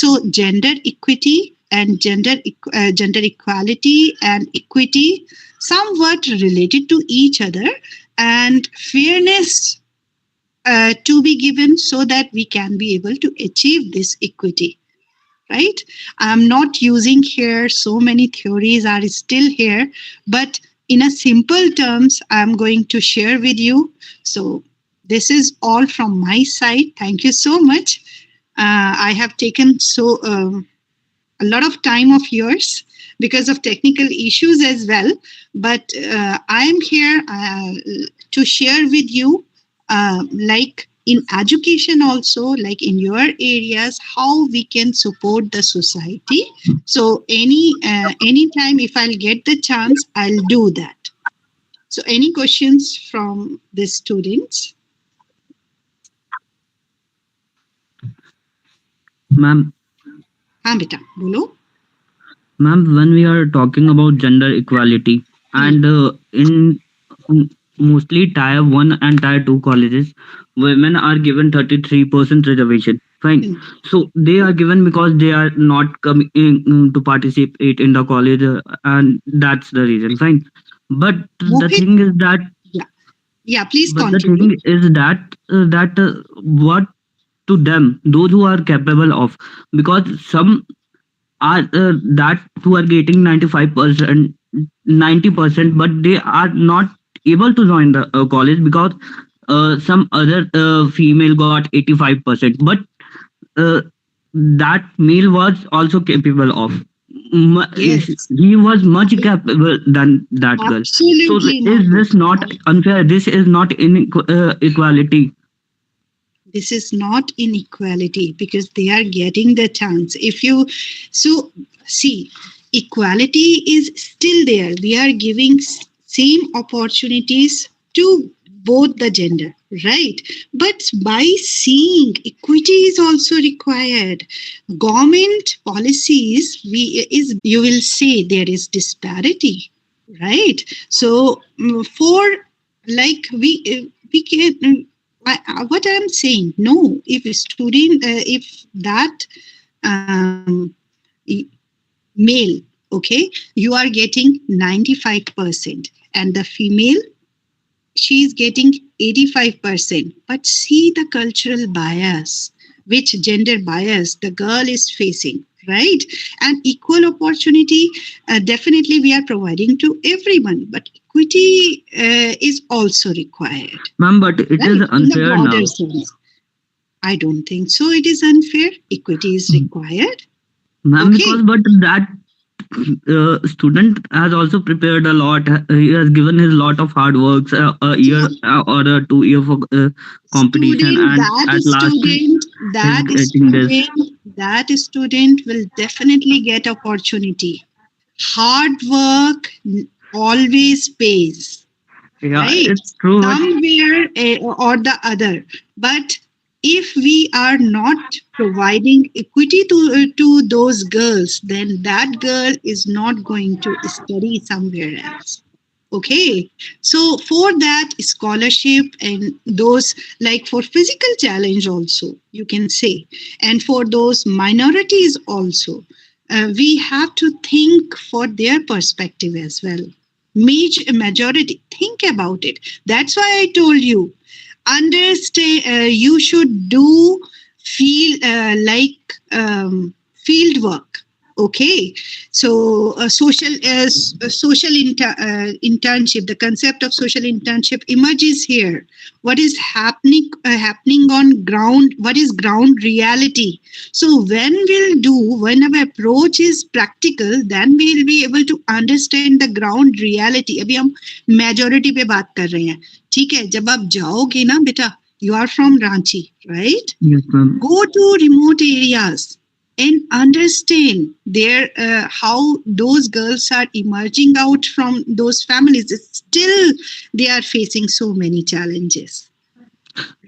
So gender equity and gender equality and equity somewhat related to each other, and fairness to be given so that we can be able to achieve this equity. Right? I'm not using here, so many theories are still here, but in a simple terms, I'm going to share with you. So this is all from my side. Thank you so much. I have taken a lot of time of yours because of technical issues as well, but I am here to share with you, like in education also, like in your areas, how we can support the society. So anytime if I'll get the chance, I'll do that. So any questions from the students? Ma'am, हाँ बेटा बोलो. ma'am, when we are talking about gender equality, and in mostly tier 1 and tier 2 colleges, women are given 33% reservation. Fine. So they are given because they are not coming to participate in the college, and that's the reason. Fine. But the Mohit? thing is that Please but the continue. thing is that what to them, those who are capable of, because some are that who are getting 95%, 90%, but they are not able to join the college because some other female got 85%, but uh, that male was also capable of. Yes. He was much capable than that girl. So Absolutely is this not unfair? This is not inequality. This is not inequality because they are getting the chance. If you see, equality is still there. We are giving same opportunities to both the gender, right? But by seeing equity is also required. Government policies, you will say there is disparity, right? So for like we can. What I'm saying, no, if a student, if that male, okay, you are getting 95% and the female, she's getting 85%. But see the cultural bias, which gender bias the girl is facing, right? And equal opportunity, definitely we are providing to everyone, but equity is also required. Ma'am, but it is unfair now. Sense. I don't think so. It is unfair. Equity is required. Ma'am, because but that student has also prepared a lot. He has given his lot of hard works, a year or a 2 year for competition, and at last that student will definitely get opportunity. Hard work always pays. Yeah, right? It's true. Somewhere or the other. But if we are not providing equity to those girls, then that girl is not going to study somewhere else. Okay, so for that scholarship and those like for physical challenge also you can say, and for those minorities also, we have to think for their perspective as well. Majority, think about it. That's why I told you, understand. You should do field field work. Okay, so social internship. The concept of social internship emerges here. What is happening on ground? What is ground reality? So when our approach is practical, then we'll be able to understand the ground reality. अभी हम majority पे बात कर रहे हैं, ठीक है? जब आप जाओगे ना बेटा, you are from Ranchi, right? Yes, ma'am. Go to remote areas and understand their how those girls are emerging out from those families. Still, they are facing so many challenges.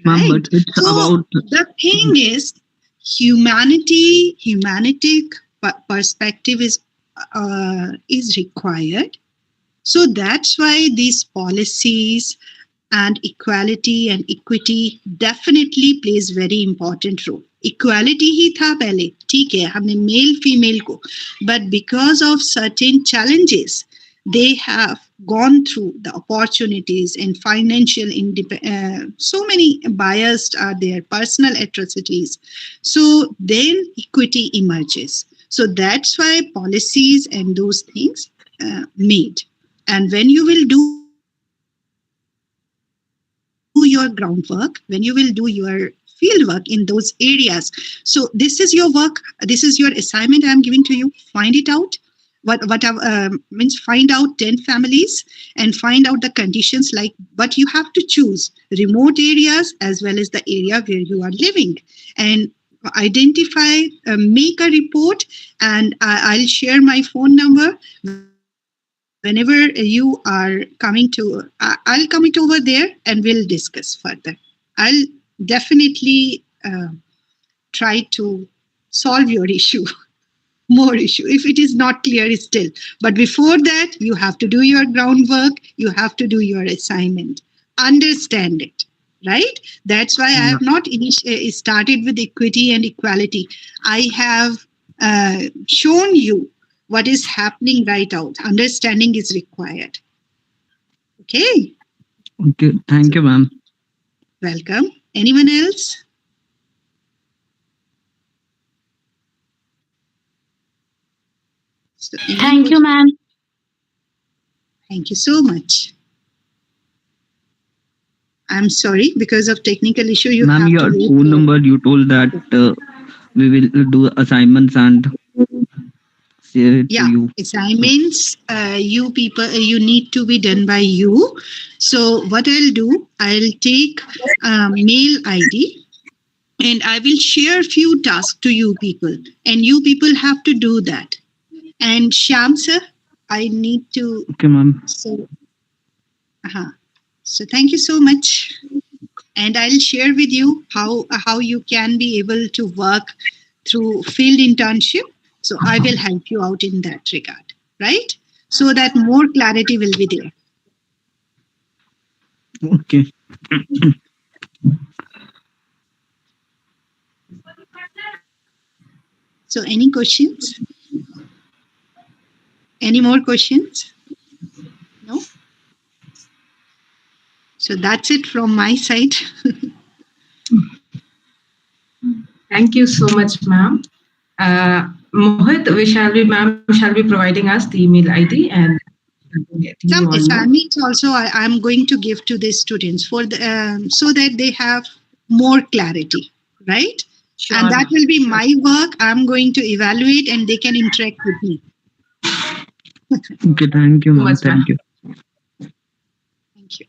Ma'am, Right? but it's about The thing is, humanitic perspective is required. So that's why these policies and equality and equity definitely plays very important role. Equality ही था पहले, ठीक है, हमने male female को, but because of certain challenges, they have gone through the opportunities and financial so many biased are there, personal atrocities. So then equity emerges. So that's why policies and those things made. And when you will do your groundwork, when you will do your field work in those areas, so this is your work, this is your assignment I'm giving to you. Find it out. What means find out 10 families and find out the conditions, like, but you have to choose remote areas as well as the area where you are living, and identify, make a report, and I'll share my phone number. Whenever you are coming to, I'll come it over there and we'll discuss further. I'll definitely try to solve your issue, more issue, if it is not clear still. But before that, you have to do your groundwork, you have to do your assignment, understand it, right? That's why I have not started with equity and equality. I have shown you what is happening right out. Understanding is required. Okay. Okay, thank you, ma'am. Welcome. Anyone else? So Thank you, ma'am. Thank you so much. I'm sorry, because of technical issue, you Ma'am, have your to wait. phone number, you told that we will do assignments and share it Yeah, to you. assignments, you people, you need to be done by you. So what I'll do, I'll take mail ID and I will share few tasks to you people, and you people have to do that. And Shyam sir, I need to. Okay, ma'am. So, so thank you so much. And I'll share with you how you can be able to work through field internship. So I will help you out in that regard, right? So that more clarity will be there. Okay. So any questions? Any more questions? No? So that's it from my side. Thank you so much, ma'am. Mohit, ma'am shall be providing us the email ID and Some assignments also I'm going to give to the students for the so that they have more clarity, right? Sure, and that will be my work. I'm going to evaluate and they can interact with me. Okay, thank you, ma'am. Thank you. Thank you.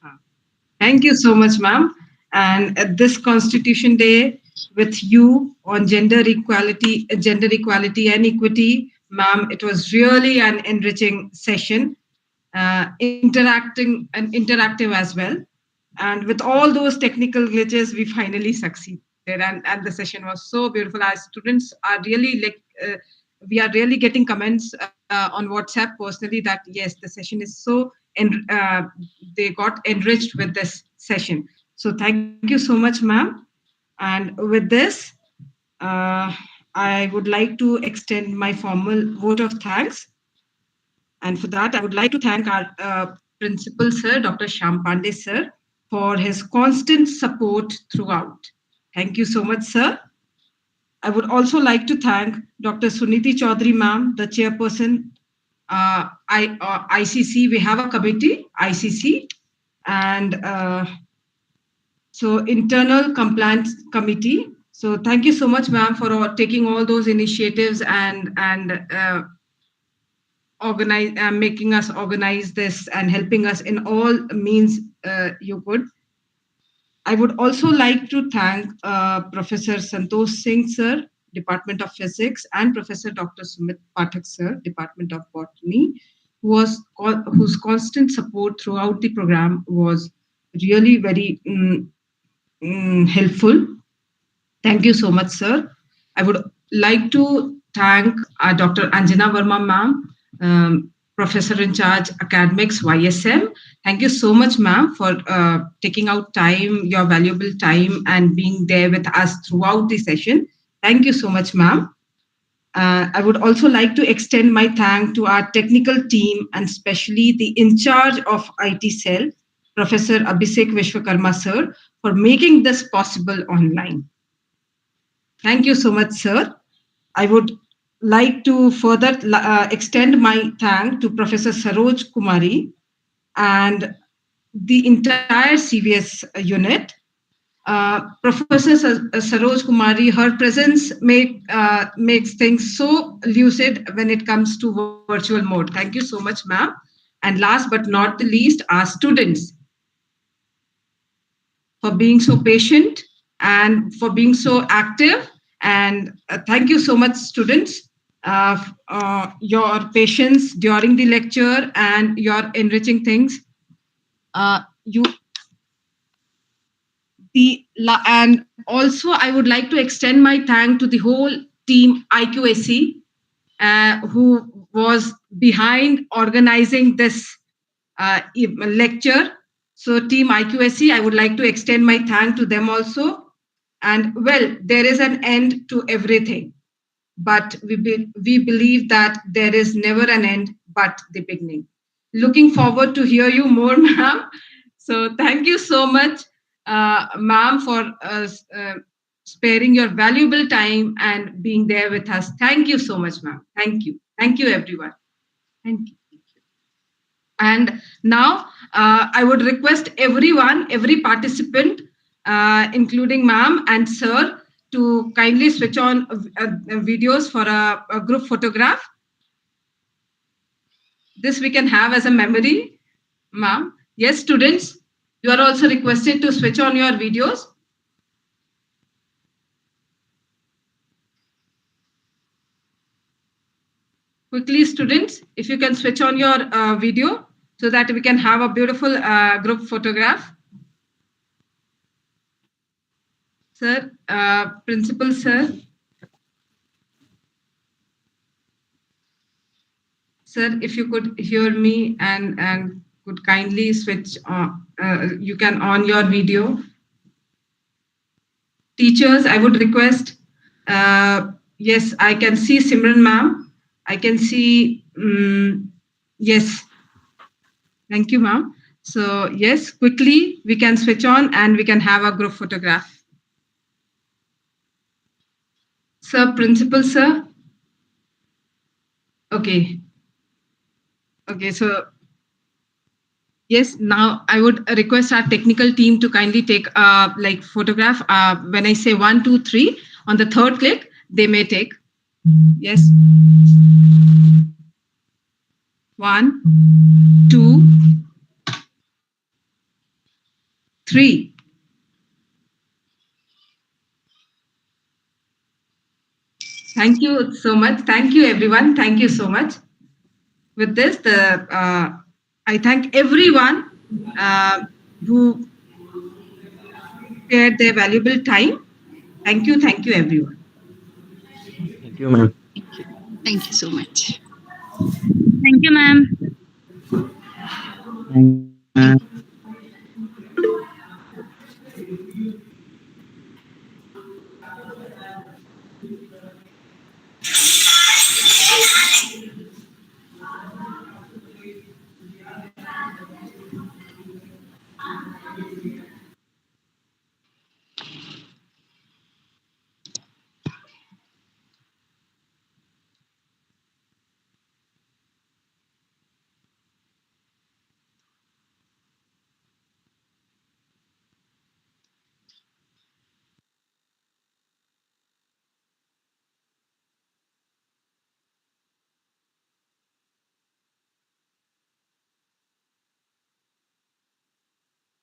Thank you so much, ma'am. And at this Constitution Day with you on gender equality and equity, ma'am, it was really an enriching session, interactive as well. And with all those technical glitches, we finally succeeded. And the session was so beautiful. Our students are really we are really getting comments on WhatsApp personally that yes, the session is so, and they got enriched with this session. So thank you so much, ma'am. And with this, I would like to extend my formal vote of thanks. And for that, I would like to thank our principal, sir, Dr. Shyam Pandey, sir, for his constant support throughout. Thank you so much, sir. I would also like to thank Dr. Suniti Chaudhary, ma'am, the chairperson, ICC. We have a committee, ICC, and so internal compliance committee. So thank you so much, ma'am, for taking all those initiatives and making us organize this and helping us in all means you could. I would also like to thank Professor Santosh Singh, sir, Department of Physics, and Professor Dr. Sumit Pathak, sir, Department of Botany, whose constant support throughout the program was really very helpful. Thank you so much, sir. I would like to thank Dr. Anjana Verma, ma'am, Professor in Charge Academics YSM. Thank you so much, ma'am, for taking out time, your valuable time, and being there with us throughout the session. Thank you so much, ma'am. I would also like to extend my thanks to our technical team and especially the in charge of IT cell, Professor Abhishek Vishwakarma sir, for making this possible online. Thank you so much, sir. I would like to further extend my thanks to Professor Saroj Kumari and the entire CVS unit. Professor Saroj Kumari, her presence makes things so lucid when it comes to virtual mode. Thank you so much, ma'am. And last but not the least, our students for being so patient and for being so active. And thank you so much, students, your patience during the lecture and your enriching things. You and also I would like to extend my thank to the whole team IQAC who was behind organizing this lecture. So team IQAC, I would like to extend my thank to them also. And well, there is an end to everything, but we believe that there is never an end but the beginning. Looking forward to hear you more, ma'am. So thank you so much, ma'am, for sparing your valuable time and being there with us. Thank you so much, ma'am. Thank you. Thank you, everyone. Thank you. And now I would request everyone, every participant, including ma'am and sir, to kindly switch on videos for a group photograph. This we can have as a memory, ma'am. Yes, students, you are also requested to switch on your videos. Quickly, students, if you can switch on your video so that we can have a beautiful group photograph. Sir, principal sir. Sir, if you could hear me and could kindly switch on, you can on your video. Teachers, I would request, yes, I can see Simran ma'am. I can see, yes. Thank you, ma'am. So yes, quickly we can switch on and we can have a group photograph. Sir, principal, sir. Okay. Okay, so yes, now I would request our technical team to kindly take like photograph. When I say 1, 2, 3, on the third click, they may take. Yes. 1, 2, 3. Thank you so much. Thank you, everyone. Thank you so much. With this, I thank everyone who shared their valuable time. Thank you, everyone. Thank you, ma'am. Thank you so much. Thank you, ma'am. Thank you, ma'am.